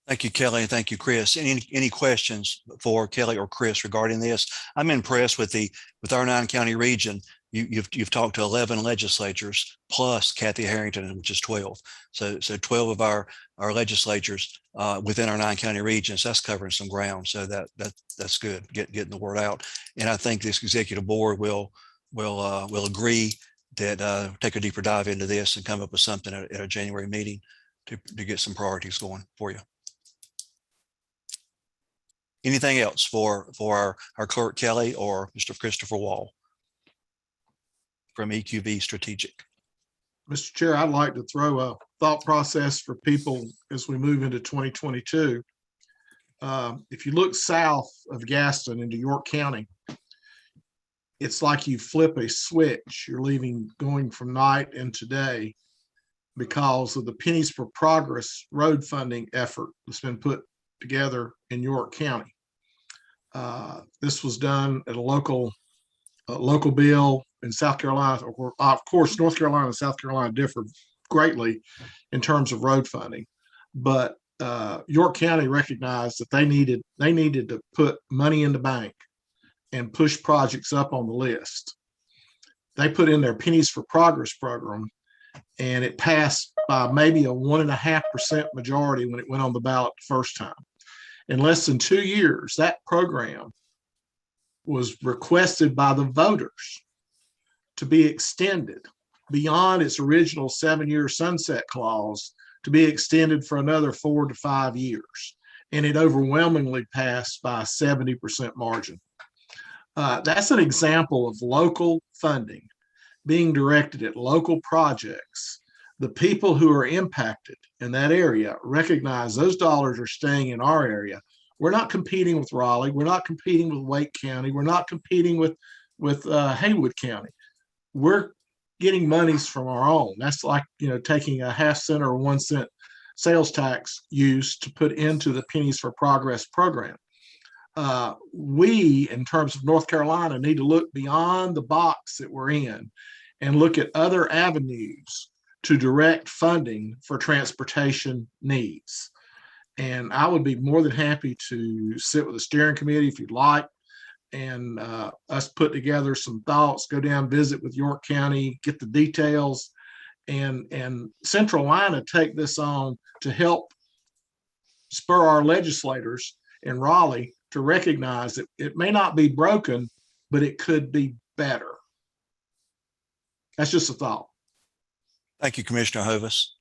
Thank you, Kelly, and thank you, Chris. Any questions for Kelly or Chris regarding this? I'm impressed with our 9-county region. You've talked to 11 legislatures plus Kathy Harrington, which is 12. So 12 of our legislatures within our 9-county regions. That's covering some ground. So that's good. Getting the word out. And I think this executive board will agree take a deeper dive into this and come up with something at a January meeting to get some priorities going for you. Anything else for our clerk Kelly or Mr. Christopher Wall from EQV Strategic? Mr. Chair, I'd like to throw a thought process for people as we move into 2022. If you look south of Gaston into York County, it's like you flip a switch. You're going from night into day because of the Pennies for Progress road funding effort that's been put together in York County. This was done at a local bill in South Carolina. Of course, North Carolina and South Carolina differ greatly in terms of road funding, but York County recognized that they needed to put money in the bank and push projects up on the list. They put in their Pennies for Progress program, and it passed by maybe a 1.5% majority when it went on the ballot the first time. In less than 2 years, that program was requested by the voters to be extended beyond its original 7-year sunset clause, to be extended for another 4 to 5 years. And it overwhelmingly passed by a 70% margin. That's an example of local funding being directed at local projects. The people who are impacted in that area recognize those dollars are staying in our area. We're not competing with Raleigh. We're not competing with Wake County. We're not competing with Haywood County. We're getting monies from our own. That's like, taking a 0.5 cent or 1 cent sales tax used to put into the Pennies for Progress program. We, in terms of North Carolina, need to look beyond the box that we're in and look at other avenues to direct funding for transportation needs. And I would be more than happy to sit with the steering committee if you'd like, and us put together some thoughts, go down, visit with York County, get the details, and Centralina take this on to help spur our legislators in Raleigh to recognize that it may not be broken, but it could be better. That's just a thought. Thank you, Commissioner Hovis.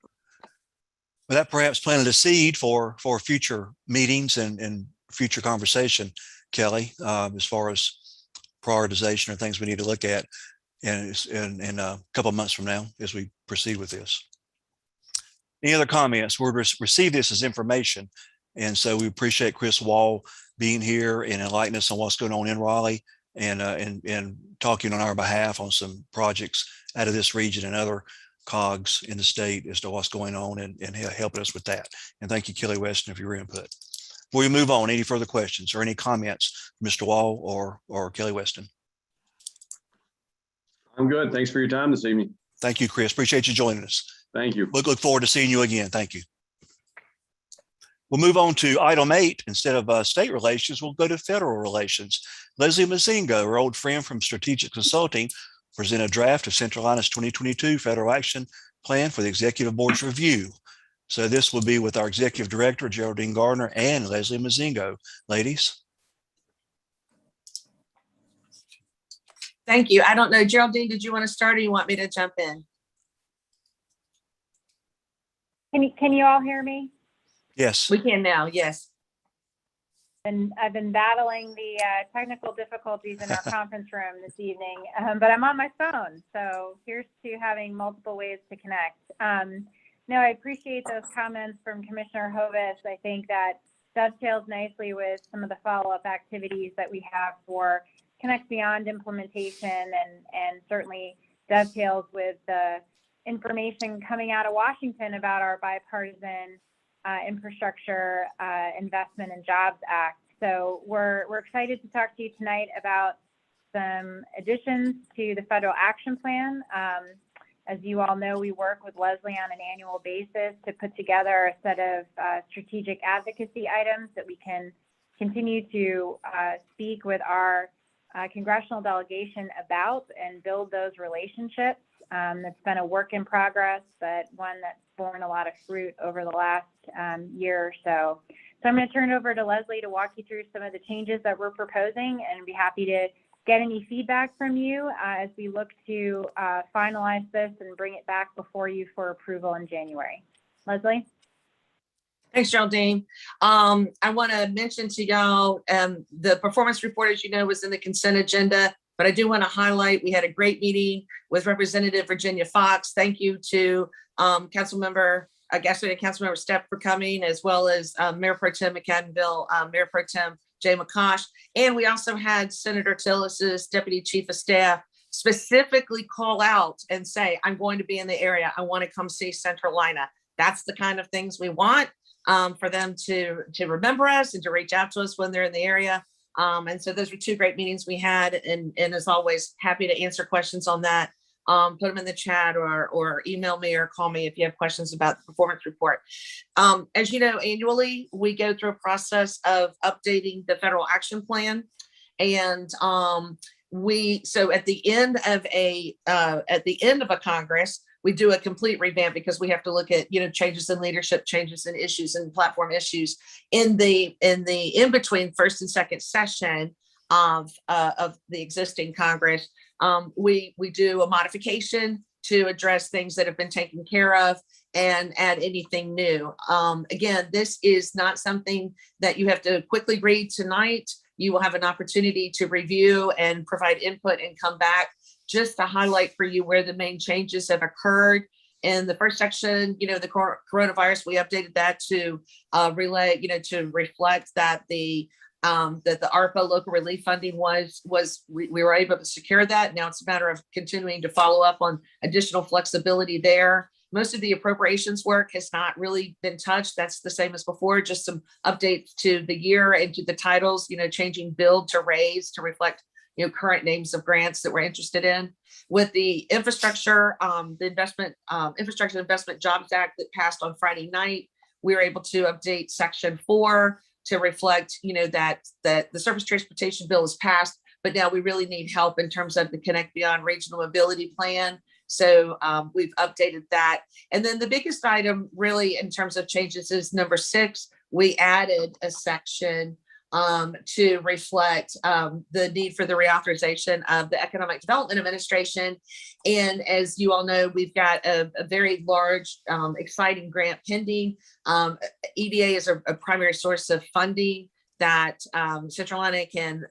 Well, that perhaps planted a seed for future meetings and future conversation, Kelly, as far as prioritization or things we need to look at in a couple of months from now as we proceed with this. Any other comments? We'll receive this as information. And so we appreciate Chris Wall being here and enlightening us on what's going on in Raleigh and talking on our behalf on some projects out of this region and other cogs in the state as to what's going on and helping us with that. And thank you, Kelly Weston, for your input. Before we move on, any further questions or any comments, Mr. Wall or Kelly Weston? I'm good. Thanks for your time this evening. Thank you, Chris. Appreciate you joining us. Thank you. Look forward to seeing you again. Thank you. We'll move on to item 8. Instead of state relations, we'll go to federal relations. Leslie Mazingo, our old friend from Strategic Consulting, present a draft of Centralina's 2022 Federal Action Plan for the Executive Board's review. So this will be with our Executive Director, Geraldine Gardner, and Leslie Mazingo. Ladies. Thank you. I don't know, Geraldine, did you want to start or you want me to jump in? Can you all hear me? Yes. We can now, yes. And I've been battling the technical difficulties in our conference room this evening, but I'm on my phone. So here's to having multiple ways to connect. No, I appreciate those comments from Commissioner Hovis. I think that dovetails nicely with some of the follow-up activities that we have for Connect Beyond implementation, and certainly dovetails with the information coming out of Washington about our bipartisan Infrastructure Investment and Jobs Act. So we're excited to talk to you tonight about some additions to the federal action plan. As you all know, we work with Leslie on an annual basis to put together a set of strategic advocacy items that we can continue to speak with our congressional delegation about and build those relationships. It's been a work in progress, but one that's borne a lot of fruit over the last year or so. So I'm going to turn it over to Leslie to walk you through some of the changes that we're proposing, and be happy to get any feedback from you as we look to finalize this and bring it back before you for approval in January. Leslie? Thanks, Geraldine. I want to mention to y'all, the performance report, as you know, was in the consent agenda, but I do want to highlight, we had a great meeting with Representative Virginia Fox. Thank you to Councilmember Stepp for coming, as well as Mayor Pro Tem McAdenville, Mayor Pro Tem Jay McCosh. And we also had Senator Tillis's Deputy Chief of Staff specifically call out and say, I'm going to be in the area. I want to come see Centralina. That's the kind of things we want. For them to remember us and to reach out to us when they're in the area. And so those were two great meetings we had, and as always, happy to answer questions on that. Put them in the chat or email me or call me if you have questions about the performance report. As you know, annually, we go through a process of updating the federal action plan. And so at the end of a Congress, we do a complete revamp because we have to look at, changes in leadership, changes in issues and platform issues in between first and second session of the existing Congress. We do a modification to address things that have been taken care of and add anything new. Again, this is not something that you have to quickly read tonight. You will have an opportunity to review and provide input and come back. Just to highlight for you where the main changes have occurred. In the first section, the coronavirus, we updated that to to reflect that the ARPA local relief funding we were able to secure that. Now it's a matter of continuing to follow up on additional flexibility there. Most of the appropriations work has not really been touched. That's the same as before, just some updates to the year and to the titles, changing build to raise to reflect current names of grants that we're interested in. With the infrastructure, Infrastructure Investment Jobs Act that passed on Friday night, we were able to update Section 4 to reflect, that the surface transportation bill is passed, but now we really need help in terms of the Connect Beyond Regional Mobility Plan. So we've updated that. And then the biggest item really in terms of changes is number 6. We added a section to reflect the need for the reauthorization of the Economic Development Administration. And as you all know, we've got a very large, exciting grant pending. EDA is a primary source of funding that Centralina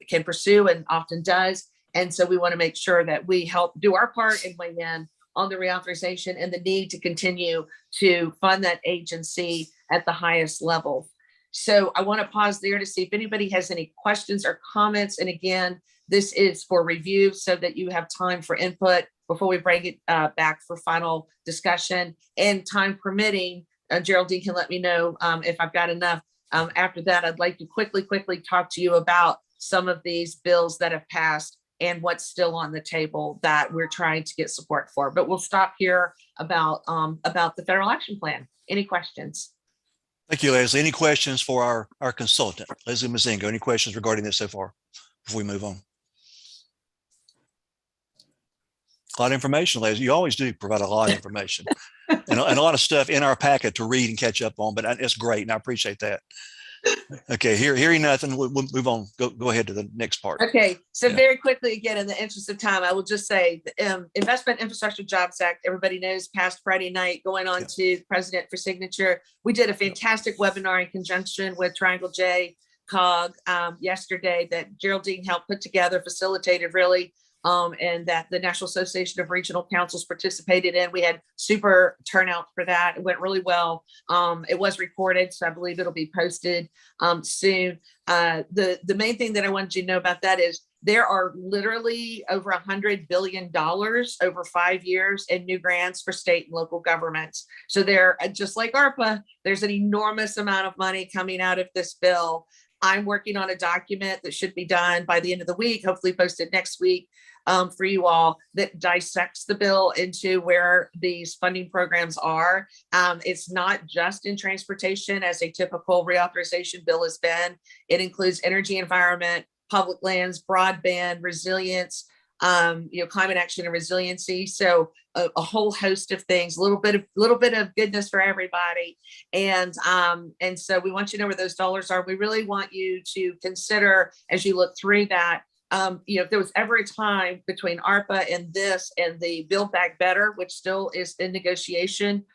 can pursue and often does. And so we want to make sure that we help do our part and weigh in on the reauthorization and the need to continue to fund that agency at the highest level. So I want to pause there to see if anybody has any questions or comments. And again, this is for review so that you have time for input before we bring it back for final discussion. And time permitting, Geraldine can let me know if I've got enough. After that, I'd like to quickly talk to you about some of these bills that have passed and what's still on the table that we're trying to get support for. But we'll stop here about the federal action plan. Any questions? Thank you, Leslie. Any questions for our consultant, Leslie Mazingo? Any questions regarding this so far before we move on? A lot of information, Leslie. You always do provide a lot of information and a lot of stuff in our packet to read and catch up on, but it's great and I appreciate that. Okay, hearing nothing, we'll move on. Go ahead to the next part. Okay, so very quickly, again, in the interest of time, I will just say the Investment Infrastructure Jobs Act, everybody knows, passed Friday night, going on to the president for signature. We did a fantastic webinar in conjunction with Triangle J COG yesterday that Geraldine helped put together, facilitated really, and that the National Association of Regional Councils participated in. We had super turnout for that. It went really well. It was recorded, so I believe it'll be posted soon. The main thing that I wanted you to know about that is there are literally over $100 billion over 5 years in new grants for state and local governments. So there, just like ARPA, there's an enormous amount of money coming out of this bill. I'm working on a document that should be done by the end of the week, hopefully posted next week for you all, that dissects the bill into where these funding programs are. It's not just in transportation as a typical reauthorization bill has been. It includes energy, environment, public lands, broadband, resilience, climate action and resiliency. So a whole host of things, a little bit of goodness for everybody. And so we want you to know where those dollars are. We really want you to consider, as you look through that, if there was ever a time between ARPA and this and the Build Back Better, which still is in negotiation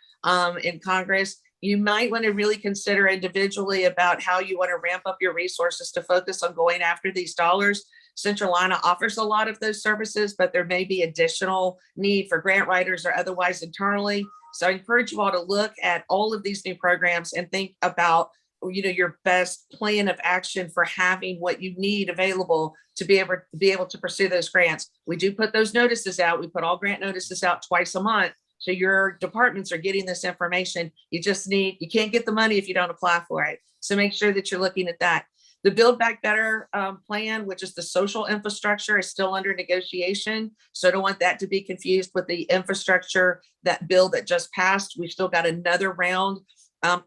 in Congress, you might want to really consider individually about how you want to ramp up your resources to focus on going after these dollars. Centralina offers a lot of those services, but there may be additional need for grant writers or otherwise internally. So I encourage you all to look at all of these new programs and think about, your best plan of action for having what you need available to be able to pursue those grants. We do put those notices out. We put all grant notices out twice a month. So your departments are getting this information. You can't get the money if you don't apply for it. So make sure that you're looking at that. The Build Back Better plan, which is the social infrastructure, is still under negotiation. So I don't want that to be confused with the infrastructure, that bill that just passed. We've still got another round,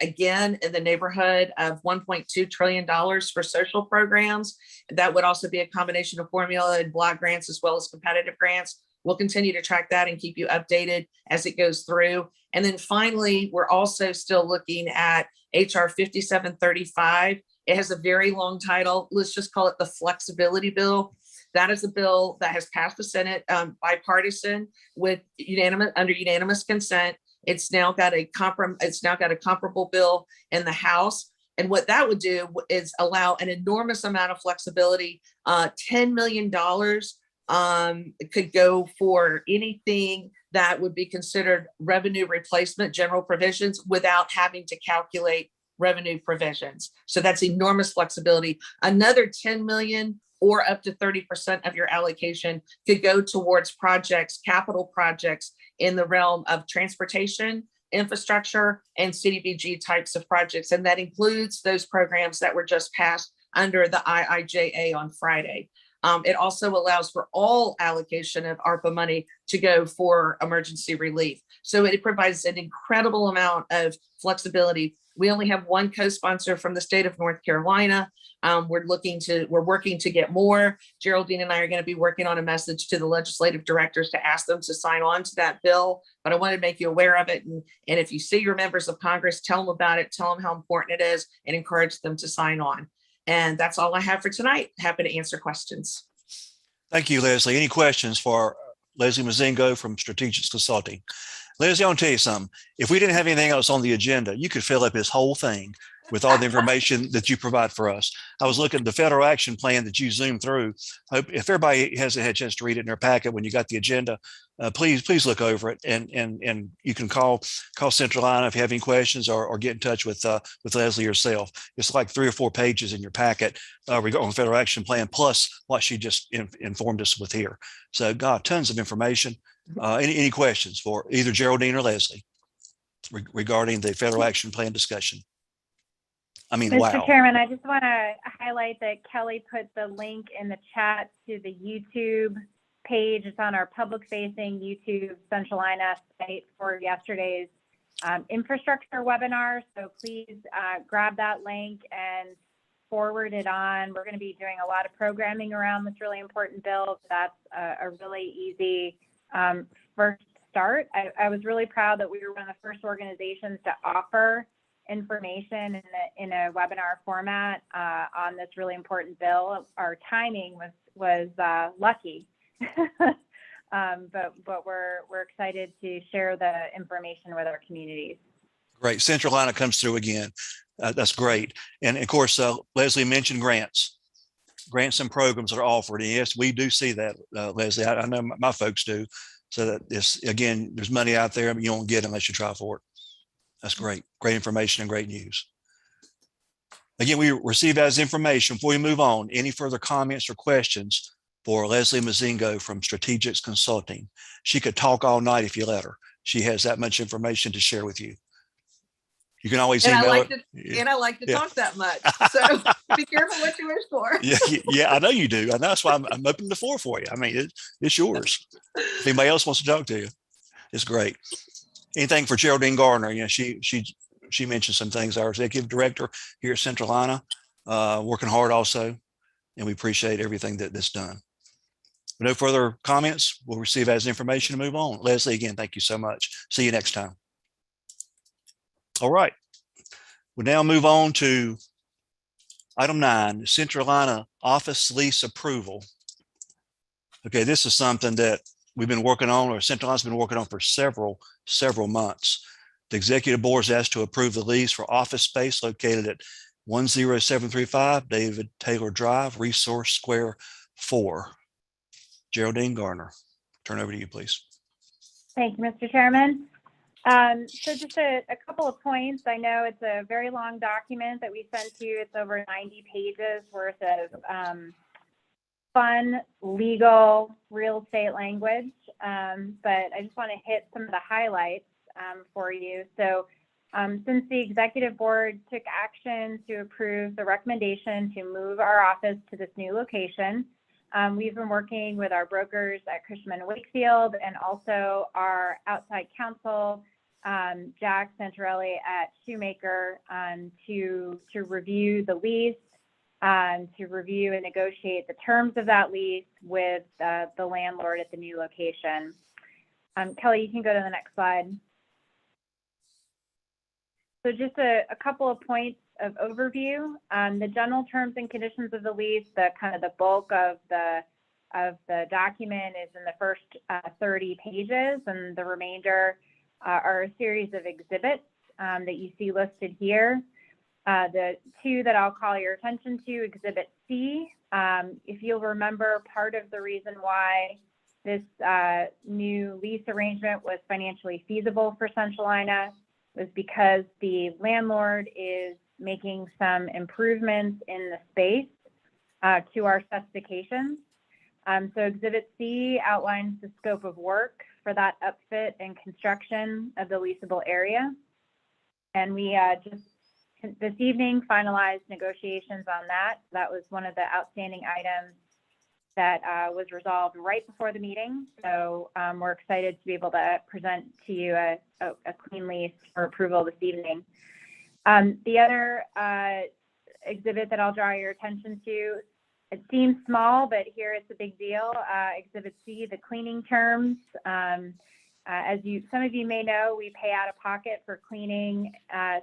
again, in the neighborhood of $1.2 trillion for social programs. That would also be a combination of formula and block grants as well as competitive grants. We'll continue to track that and keep you updated as it goes through. And then finally, we're also still looking at HR 5735. It has a very long title. Let's just call it the flexibility bill. That is a bill that has passed the Senate bipartisan with under unanimous consent. It's now got a comparable bill in the House. And what that would do is allow an enormous amount of flexibility. $10 million could go for anything that would be considered revenue replacement, general provisions, without having to calculate revenue provisions. So that's enormous flexibility. Another 10 million or up to 30% of your allocation could go towards projects, capital projects in the realm of transportation, infrastructure, and CDBG types of projects. And that includes those programs that were just passed under the IIJA on Friday. It also allows for all allocation of ARPA money to go for emergency relief. So it provides an incredible amount of flexibility. We only have one co-sponsor from the state of North Carolina. We're working to get more. Geraldine and I are going to be working on a message to the legislative directors to ask them to sign on to that bill. But I want to make you aware of it. And if you see your members of Congress, tell them about it, tell them how important it is, and encourage them to sign on. And that's all I have for tonight. Happy to answer questions. Thank you, Leslie. Any questions for Leslie Mazingo from Strategic Consulting? Leslie, I want to tell you something. If we didn't have anything else on the agenda, you could fill up this whole thing with all the information that you provide for us. I was looking at the federal action plan that you zoomed through. If everybody hasn't had a chance to read it in their packet when you got the agenda, please look over it, and you can call Centralina if you have any questions, or get in touch with Leslie yourself. It's like 3 or 4 pages in your packet regarding the federal action plan, plus what she just informed us with here. So, God, tons of information. Any questions for either Geraldine or Leslie regarding the federal action plan discussion? I mean, Mr. wow. Chairman, I just want to highlight that Kelly put the link in the chat to the YouTube page. It's on our public-facing YouTube Centralina site for yesterday's infrastructure webinar. So please grab that link and forward it on. We're going to be doing a lot of programming around this really important bill. That's a really easy first start. I was really proud that we were one of the first organizations to offer information in a webinar format on this really important bill. Our timing was lucky, but we're excited to share the information with our communities. Great. Centralina comes through again. That's great. And of course, Leslie mentioned grants and programs that are offered. And yes, we do see that, Leslie. I know my folks do. So that this, again, there's money out there, but you won't get it unless you try for it. That's great. Great information and great news. Again, we receive that as information. Before we move on, any further comments or questions for Leslie Mazingo from Strategic Consulting? She could talk all night if you let her. She has that much information to share with you. You can always email her. And I like to talk that much. So be careful what you wish for. Yeah, I know you do. And that's why I'm opening the floor for you. I mean, it's yours. If anybody else wants to talk to you, it's great. Anything for Geraldine Gardner? You know, she mentioned some things. Our executive director here at Centralina, working hard also, and we appreciate everything that's done. No further comments. We'll receive as information and move on. Leslie, again, thank you so much. See you next time. All right. We'll now move on to item 9, Centralina office lease approval. Okay, this is something that we've been working on, or Centralina's been working on for several months. The executive board is asked to approve the lease for office space located at 10735 David Taylor Drive, Resource Square 4. Geraldine Garner, turn over to you, please. Thank you, Mr. Chairman. So just a couple of points. I know it's a very long document that we sent to you. It's over 90 pages worth of fun, legal, real estate language. But I just want to hit some of the highlights for you. So since the executive board took action to approve the recommendation to move our office to this new location, we've been working with our brokers at Cushman & Wakefield and also our outside counsel, Jack Centralina at Shoemaker, to review the lease, to review and negotiate the terms of that lease with the landlord at the new location. Kelly, you can go to the next slide. So just a couple of points of overview. The general terms and conditions of the lease, the kind of the bulk of the document is in the first 30 pages, and the remainder are a series of exhibits that you see listed here. The two that I'll call your attention to, Exhibit C. If you'll remember, part of the reason why this new lease arrangement was financially feasible for Centralina was because the landlord is making some improvements in the space to our specifications. So Exhibit C outlines the scope of work for that upfit and construction of the leasable area. And we just this evening finalized negotiations on that. That was one of the outstanding items that was resolved right before the meeting. So we're excited to be able to present to you a clean lease for approval this evening. The other exhibit that I'll draw your attention to, it seems small, but here it's a big deal. Exhibit C, the cleaning terms. As some of you may know, we pay out of pocket for cleaning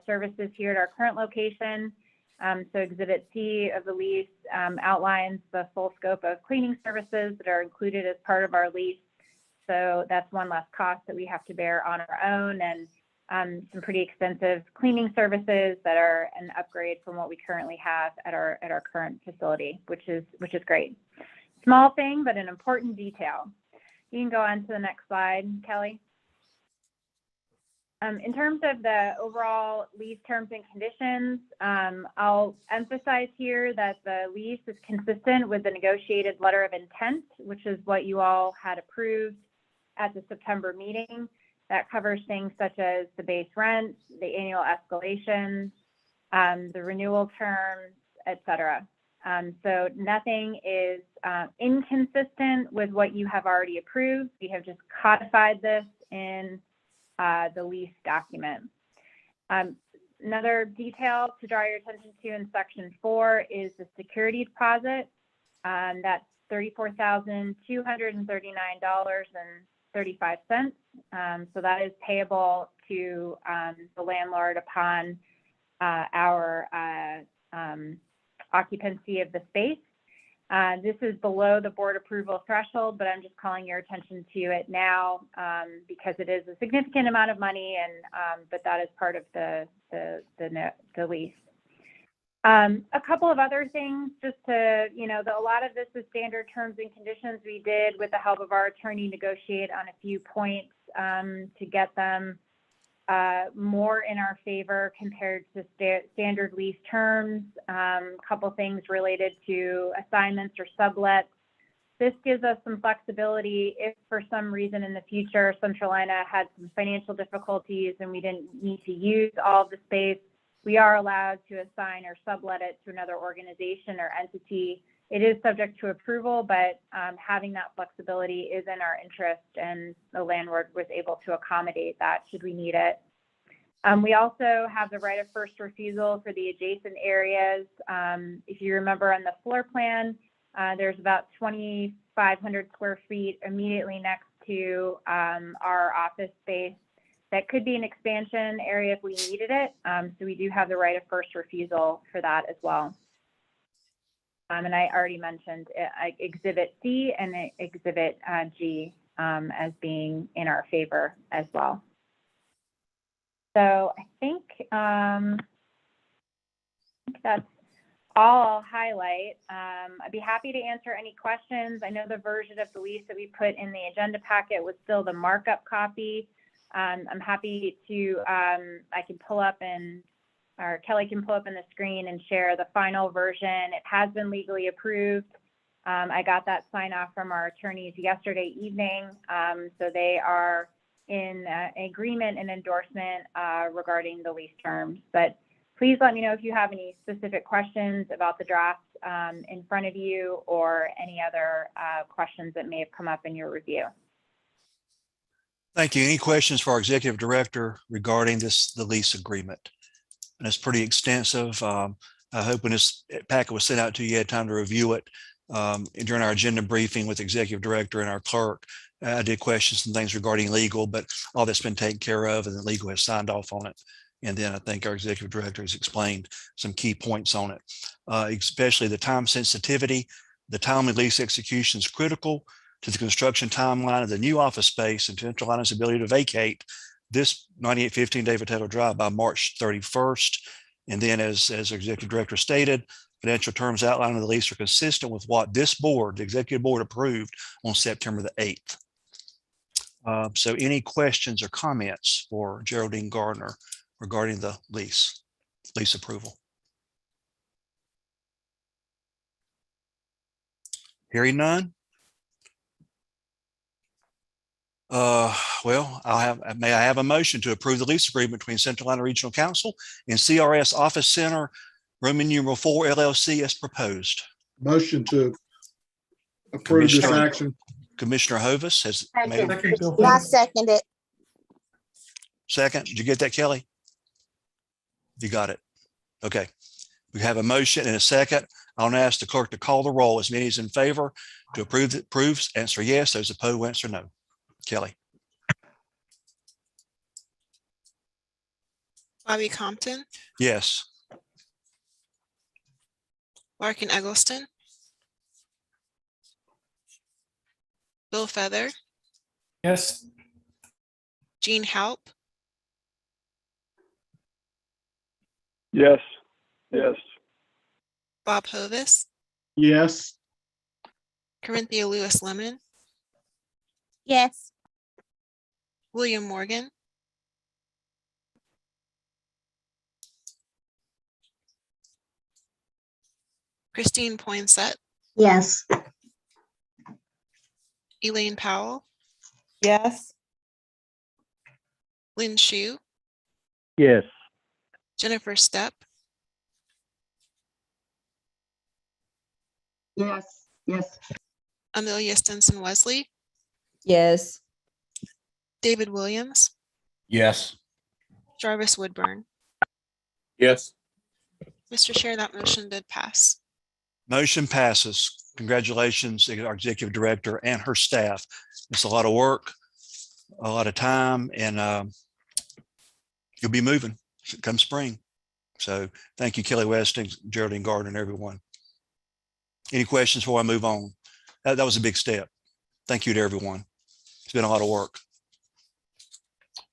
services here at our current location. So Exhibit C of the lease outlines the full scope of cleaning services that are included as part of our lease. So that's one less cost that we have to bear on our own, and some pretty extensive cleaning services that are an upgrade from what we currently have at our current facility, which is great. Small thing, but an important detail. You can go on to the next slide, Kelly. In terms of the overall lease terms and conditions, I'll emphasize here that the lease is consistent with the negotiated letter of intent, which is what you all had approved at the September meeting. That covers things such as the base rent, the annual escalations, the renewal terms, et cetera. So nothing is inconsistent with what you have already approved. We have just codified this in the lease document. Another detail to draw your attention to in Section 4 is the security deposit. That's $34,239.35. So that is payable to the landlord upon our occupancy of the space. This is below the board approval threshold, but I'm just calling your attention to it now because it is a significant amount of money, and but that is part of the lease. A couple of other things, just to, a lot of this is standard terms and conditions. We did, with the help of our attorney, negotiate on a few points to get them more in our favor compared to standard lease terms. A couple things related to assignments or sublets. This gives us some flexibility if for some reason in the future Centralina had some financial difficulties and we didn't need to use all of the space. We are allowed to assign or sublet it to another organization or entity. It is subject to approval, but having that flexibility is in our interest, and the landlord was able to accommodate that should we need it. We also have the right of first refusal for the adjacent areas. If you remember on the floor plan, there's about 2,500 square feet immediately next to our office space. That could be an expansion area if we needed it. So we do have the right of first refusal for that as well. And I already mentioned Exhibit C and Exhibit G as being in our favor as well. So I think that's all I'll highlight. I'd be happy to answer any questions. I know the version of the lease that we put in the agenda packet was still the markup copy. I'm happy to, I can pull up or Kelly can pull up in the screen and share the final version. It has been legally approved. I got that sign off from our attorneys yesterday evening. So they are in agreement and endorsement regarding the lease terms. But please let me know if you have any specific questions about the draft in front of you or any other questions that may have come up in your review. Thank you. Any questions for our executive director regarding the lease agreement? And it's pretty extensive. I hope when this packet was sent out to you, you had time to review it. During our agenda briefing with the executive director and our clerk, I did question some things regarding legal, but all that's been taken care of and the legal has signed off on it. And then I think our executive director has explained some key points on it, especially the time sensitivity. The timely lease execution is critical to the construction timeline of the new office space and Centralina's ability to vacate this 9815 David Taylor Drive by March 31st. And then as our executive director stated, financial terms outlined in the lease are consistent with what this board, the executive board, approved on September the 8th. So any questions or comments for Geraldine Gardner regarding the lease approval? Hearing none. Well, may I have a motion to approve the lease agreement between Centralina Regional Council and CRS Office Center, Roman numeral 4 LLC as proposed? Motion to approve this action. Commissioner Hovis has made a I second it. second. Did you get that, Kelly? You got it. Okay. We have a motion and a second. I'll now ask the clerk to call the roll. As many as in favor to approves, answer yes. Those opposed, answer no. Kelly. Bobby Compton, Yes. Larkin Eggleston, Bill Feather, Yes. Gene Halp, Yes. Yes. Bob Hovis, Yes. Corinthia Lewis Lemon, Yes. William Morgan, Christine Poinsett, Yes. Elaine Powell, Yes. Lynn Shu, Yes. Jennifer Stepp, Yes. Yes. Amelia Stinson Wesley, Yes. David Williams, Yes. Jarvis Woodburn. Yes. Mr. Chair, that motion did pass. Motion passes. Congratulations, our executive director and her staff. It's a lot of work, a lot of time, and you'll be moving come spring. So thank you, Kelly Westing, Geraldine Gardner, and everyone. Any questions before I move on? That was a big step. Thank you to everyone. It's been a lot of work.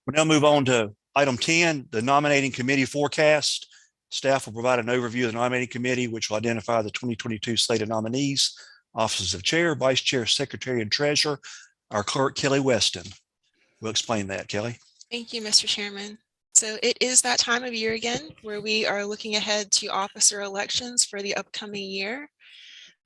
We'll now move on to item 10, the nominating committee forecast. Staff will provide an overview of the nominating committee, which will identify the 2022 slate of nominees, offices of chair, vice chair, secretary, and treasurer. Our clerk, Kelly Weston, will explain that. Kelly. Thank you, Mr. Chairman. So it is that time of year again where we are looking ahead to officer elections for the upcoming year.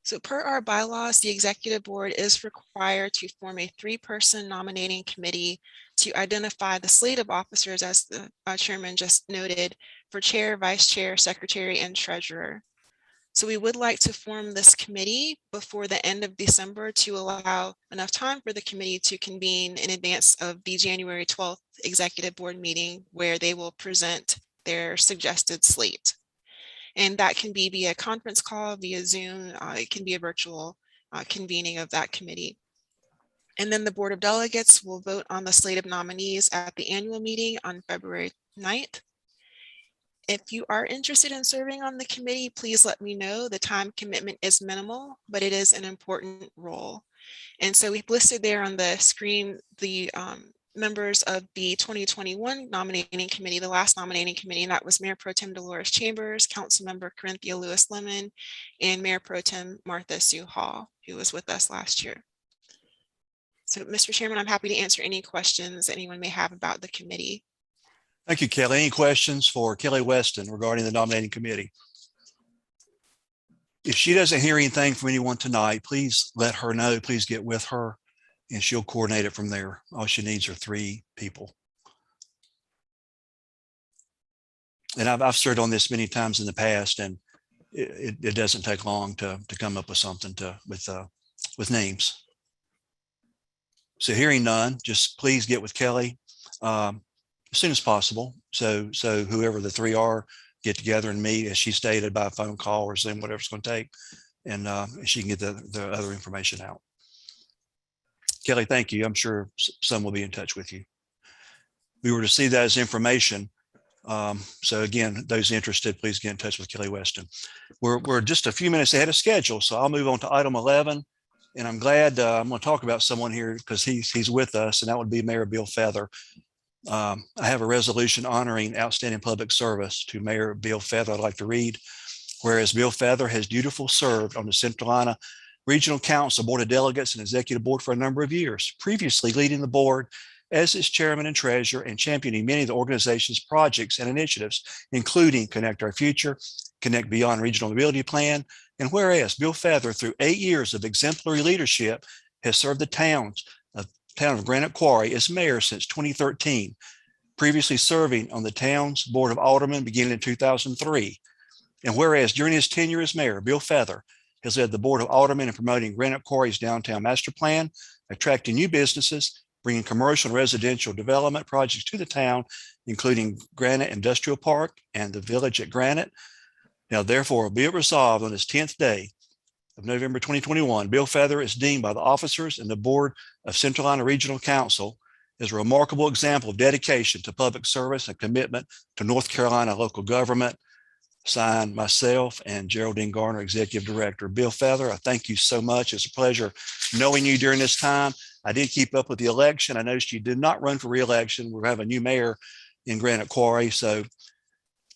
So per our bylaws, the executive board is required to form a 3-person nominating committee to identify the slate of officers, as the chairman just noted, for chair, vice chair, secretary, and treasurer. So we would like to form this committee before the end of December to allow enough time for the committee to convene in advance of the January 12th executive board meeting, where they will present their suggested slate. And that can be via conference call, via Zoom. It can be a virtual convening of that committee. And then the Board of Delegates will vote on the slate of nominees at the annual meeting on February 9th. If you are interested in serving on the committee, please let me know. The time commitment is minimal, but it is an important role. And so we've listed there on the screen the members of the 2021 nominating committee, the last nominating committee, and that was Mayor Pro Tem Dolores Chambers, Councilmember Corinthia Lewis Lemon, and Mayor Pro Tem Martha Sue Hall, who was with us last year. So, Mr. Chairman, I'm happy to answer any questions anyone may have about the committee. Thank you, Kelly. Any questions for Kelly Weston regarding the nominating committee? If she doesn't hear anything from anyone tonight, please let her know. Please get with her and she'll coordinate it from there. All she needs are 3 people. And I've served on this many times in the past, and it doesn't take long to come up with something with names. So hearing none, just please get with Kelly as soon as possible. So whoever the 3 are, get together and meet, as she stated, by a phone call or Zoom, whatever it's going to take, and she can get the other information out. Kelly, thank you. I'm sure some will be in touch with you. We were to see that as information. So again, those interested, please get in touch with Kelly Weston. We're just a few minutes ahead of schedule, so I'll move on to item 11. And I'm glad I'm going to talk about someone here because he's with us, and that would be Mayor Bill Feather. I have a resolution honoring outstanding public service to Mayor Bill Feather. I'd like to read. Whereas Bill Feather has dutifully served on the Centralina Regional Council, Board of Delegates, and Executive Board for a number of years, previously leading the board as its chairman and treasurer and championing many of the organization's projects and initiatives, including Connect Our Future, Connect Beyond Regional Mobility Plan. And whereas Bill Feather, through 8 years of exemplary leadership, has served the town of Granite Quarry as mayor since 2013, previously serving on the town's Board of Aldermen beginning in 2003. And whereas during his tenure as mayor, Bill Feather has led the Board of Aldermen in promoting Granite Quarry's downtown master plan, attracting new businesses, bringing commercial and residential development projects to the town, including Granite Industrial Park and the Village at Granite. Now, therefore, be it resolved on his 10th day of November 2021, Bill Feather is deemed by the officers and the Board of Centralina Regional Council as a remarkable example of dedication to public service and commitment to North Carolina local government. Signed, myself and Geraldine Garner, Executive Director. Bill Feather, I thank you so much. It's a pleasure knowing you during this time. I did keep up with the election. I noticed you did not run for re-election. We have a new mayor in Granite Quarry, so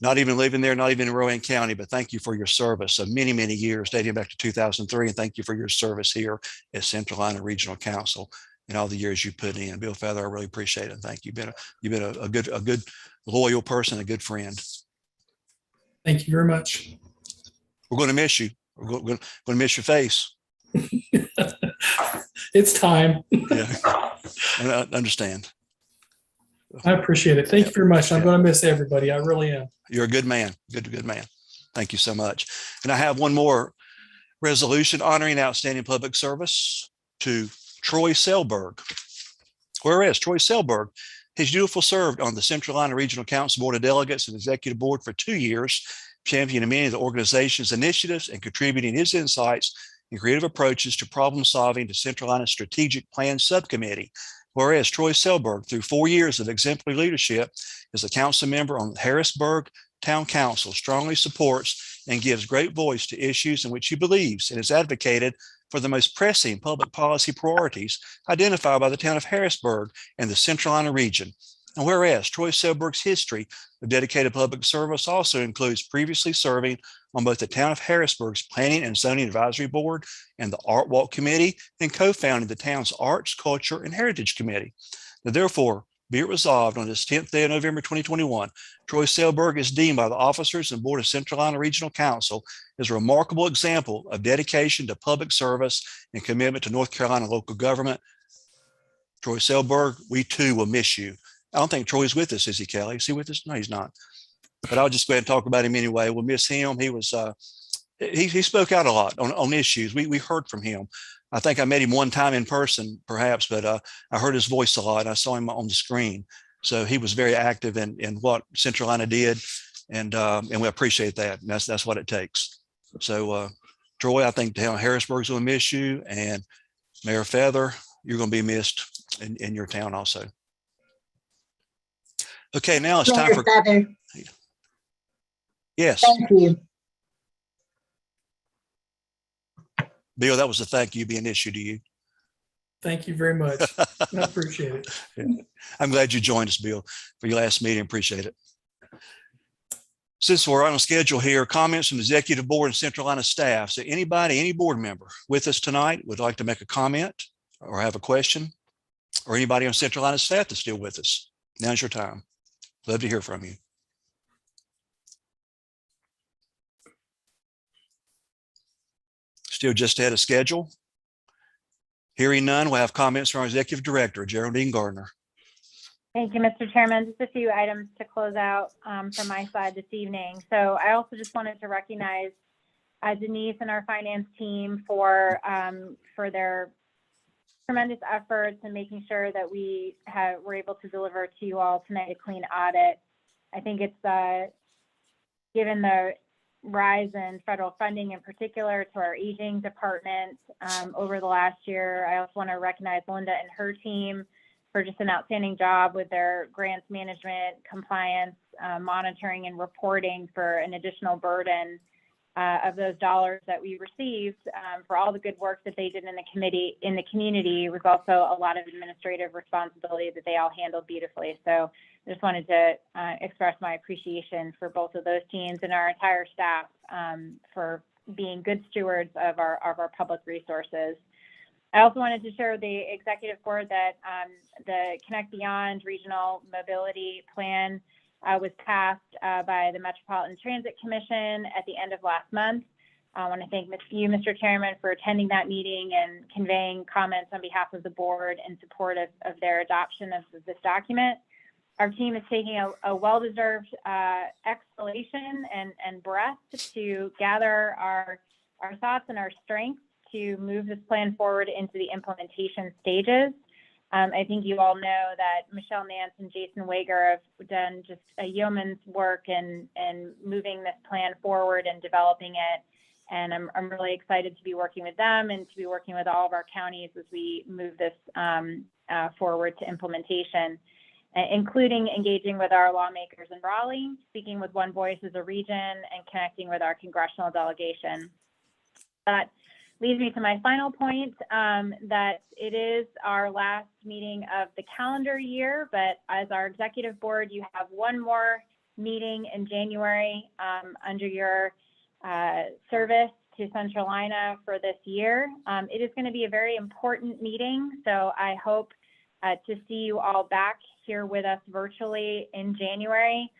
not even living there, not even in Rowan County, but thank you for your service of many, many years, dating back to 2003, and thank you for your service here at Centralina Regional Council and all the years you put in. Bill Feather, I really appreciate it. Thank you. You've been a good, loyal person, a good friend. Thank you very much. We're going to miss you. We're going to miss your face. It's time. Yeah, I understand. I appreciate it. Thank you very much. I'm Yeah. going to miss everybody. I really am. You're a good man. Good man. Thank you so much. And I have one more resolution honoring outstanding public service to Troy Selberg. Whereas Troy Selberg has dutifully served on the Centralina Regional Council Board of Delegates and Executive Board for 2 years, championing many of the organization's initiatives and contributing his insights and creative approaches to problem solving to Centralina Strategic Plan Subcommittee. Whereas Troy Selberg, through 4 years of exemplary leadership as a council member on Harrisburg Town Council, strongly supports and gives great voice to issues in which he believes and has advocated for the most pressing public policy priorities identified by the town of Harrisburg and the Centralina region. And whereas Troy Selberg's history of dedicated public service also includes previously serving on both the town of Harrisburg's Planning and Zoning Advisory Board and the Art Walk Committee, and co-founding the town's Arts, Culture, and Heritage Committee. Now, therefore, be it resolved on this 10th day of November 2021, Troy Selberg is deemed by the officers and Board of Centralina Regional Council as a remarkable example of dedication to public service and commitment to North Carolina local government. Troy Selberg, we too will miss you. I don't think Troy's with us, is he, Kelly? Is he with us? No, he's not. But I'll just go ahead and talk about him anyway. We'll miss him. He was he spoke out a lot on issues. We heard from him. I think I met him one time in person, perhaps, but I heard his voice a lot. I saw him on the screen. So he was very active in what Centralina did, and we appreciate that. And that's what it takes. So, Troy, I think town Harrisburg's going to miss you, and Mayor Feather, you're going to be missed in your town also. Okay, now it's time for. Yes, Thank you. Bill, that was a thank you being issued to you. Thank you very much. I appreciate it. I'm glad you joined us, Bill, for your last meeting. Appreciate it. Since we're on a schedule here, comments from the executive board and Centralina staff. So anybody, any board member with us tonight would like to make a comment or have a question, or anybody on Centralina staff that's still with us, now's your time. Love to hear from you. Still just ahead of schedule. Hearing none, we'll have comments from our executive director, Geraldine Gardner. Thank you, Mr. Chairman. Just a few items to close out from my side this evening. So I also just wanted to recognize Denise and our finance team for their tremendous efforts and making sure that we're able to deliver to you all tonight a clean audit. I think it's given the rise in federal funding in particular to our aging department over the last year. I also want to recognize Linda and her team for just an outstanding job with their grants management, compliance, monitoring, and reporting for an additional burden of those dollars that we received for all the good work that they did in the community. It was also a lot of administrative responsibility that they all handled beautifully. So I just wanted to express my appreciation for both of those teams and our entire staff for being good stewards of our public resources. I also wanted to share with the executive board that the Connect Beyond Regional Mobility Plan was passed by the Metropolitan Transit Commission at the end of last month. I want to thank you, Mr. Chairman, for attending that meeting and conveying comments on behalf of the board in support of their adoption of this document. Our team is taking a well-deserved exhalation and breath to gather our thoughts and our strengths to move this plan forward into the implementation stages. I think you all know that Michelle Nance and Jason Wager have done just a yeoman's work in moving this plan forward and developing it. And I'm really excited to be working with them and to be working with all of our counties as we move this forward to implementation, including engaging with our lawmakers in Raleigh, speaking with one voice as a region, and connecting with our congressional delegation. That leads me to my final point, that it is our last meeting of the calendar year, but as our executive board, you have one more meeting in January under your service to Centralina for this year. It is going to be a very important meeting, so I hope to see you all back here with us virtually in January.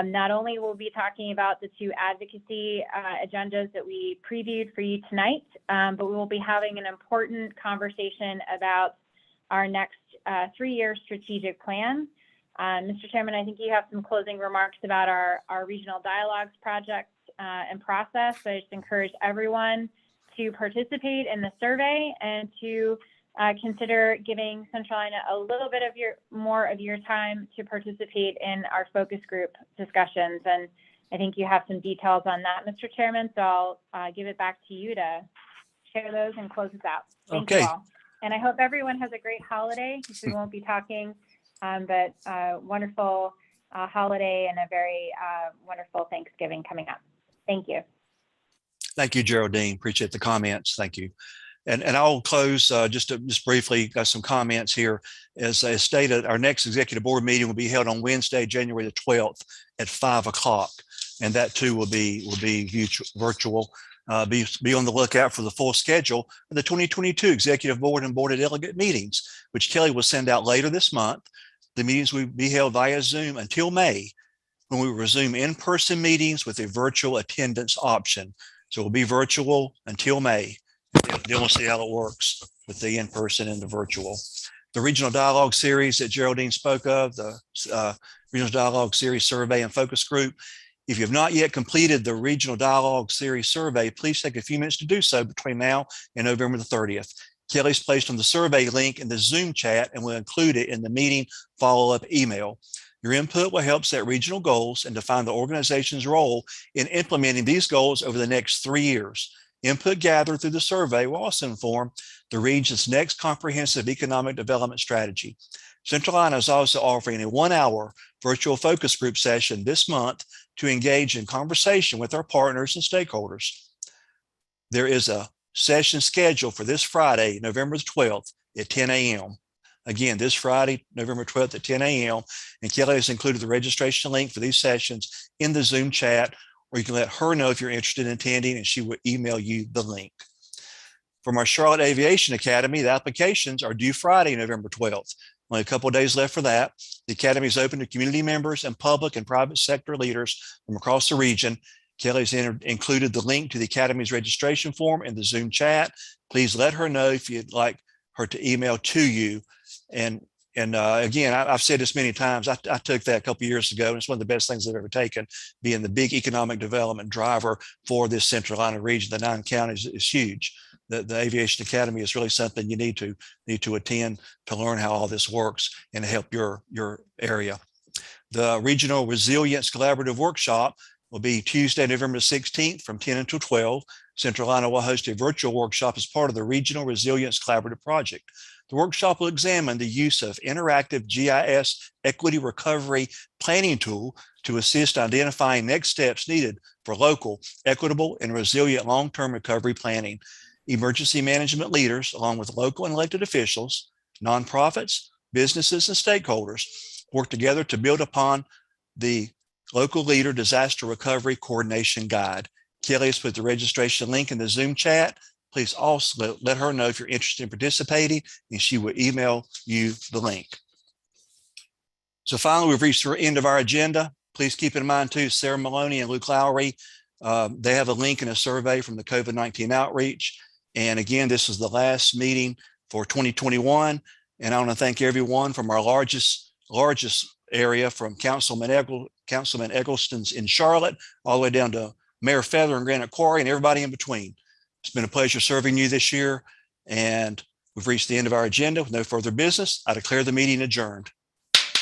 Not only will we be talking about the two advocacy agendas that we previewed for you tonight, but we will be having an important conversation about our next 3-year strategic plan. Mr. Chairman, I think you have some closing remarks about our regional dialogues project and process. So I just encourage everyone to participate in the survey and to consider giving Centralina a little bit of more of your time to participate in our focus group discussions. And I think you have some details on that, Mr. Chairman. So I'll give it back to you to share those and close us out. Thank you all. And I hope everyone has a great holiday, because we won't be talking, but wonderful holiday and a very wonderful Thanksgiving coming up. Thank you. Thank you, Geraldine. Appreciate the comments. Thank you. And I'll close just briefly, got some comments here. As I stated, our next executive board meeting will be held on Wednesday, January the 12th at 5 o'clock. And that too will be virtual. Be on the lookout for the full schedule of the 2022 executive board and board of delegate meetings, which Kelly will send out later this month. The meetings will be held via Zoom until May, when we resume in-person meetings with a virtual attendance option. So it will be virtual until May. Then we'll see how it works with the in-person and the virtual. The regional dialogue series that Geraldine spoke of, the regional dialogue series survey and focus group. If you have not yet completed the regional dialogue series survey, please take a few minutes to do so between now and November the 30th. Kelly's placed on the survey link in the Zoom chat, and we'll include it in the meeting follow-up email. Your input will help set regional goals and define the organization's role in implementing these goals over the next 3 years. Input gathered through the survey will also inform the region's next comprehensive economic development strategy. Centralina is also offering a 1-hour virtual focus group session this month to engage in conversation with our partners and stakeholders. There is a session scheduled for this Friday, November 12th at 10 a.m. Again, this Friday, November 12th at 10 a.m. And Kelly has included the registration link for these sessions in the Zoom chat, or you can let her know if you're interested in attending and she will email you the link. From our Charlotte Aviation Academy, the applications are due Friday, November 12th. Only a couple of days left for that. The Academy is open to community members and public and private sector leaders from across the region. Kelly's included the link to the Academy's registration form in the Zoom chat. Please let her know if you'd like her to email to you. And again, I've said this many times. I took that a couple of years ago, and it's one of the best things I've ever taken, being the big economic development driver for this Centralina region. The 9 counties is huge. The Aviation Academy is really something you need to attend to learn how all this works and to help your area. The Regional Resilience Collaborative Workshop will be Tuesday, November 16th from 10 until 12. Centralina will host a virtual workshop as part of the Regional Resilience Collaborative Project. The workshop will examine the use of interactive GIS equity recovery planning tool to assist identifying next steps needed for local, equitable, and resilient long-term recovery planning. Emergency management leaders, along with local and elected officials, nonprofits, businesses, and stakeholders, work together to build upon the Local Leader Disaster Recovery Coordination Guide. Kelly has put the registration link in the Zoom chat. Please also let her know if you're interested in participating, and she will email you the link. So finally, we've reached the end of our agenda. Please keep in mind too, Sarah Maloney and Luke Lowry, they have a link in a survey from the COVID-19 outreach. And again, this is the last meeting for 2021. And I want to thank everyone from our largest area, from Councilman Eggleston's in Charlotte, all the way down to Mayor Feather and Granite Quarry and everybody in between. It's been a pleasure serving you this year. And we've reached the end of our agenda with no further business. I declare the meeting adjourned.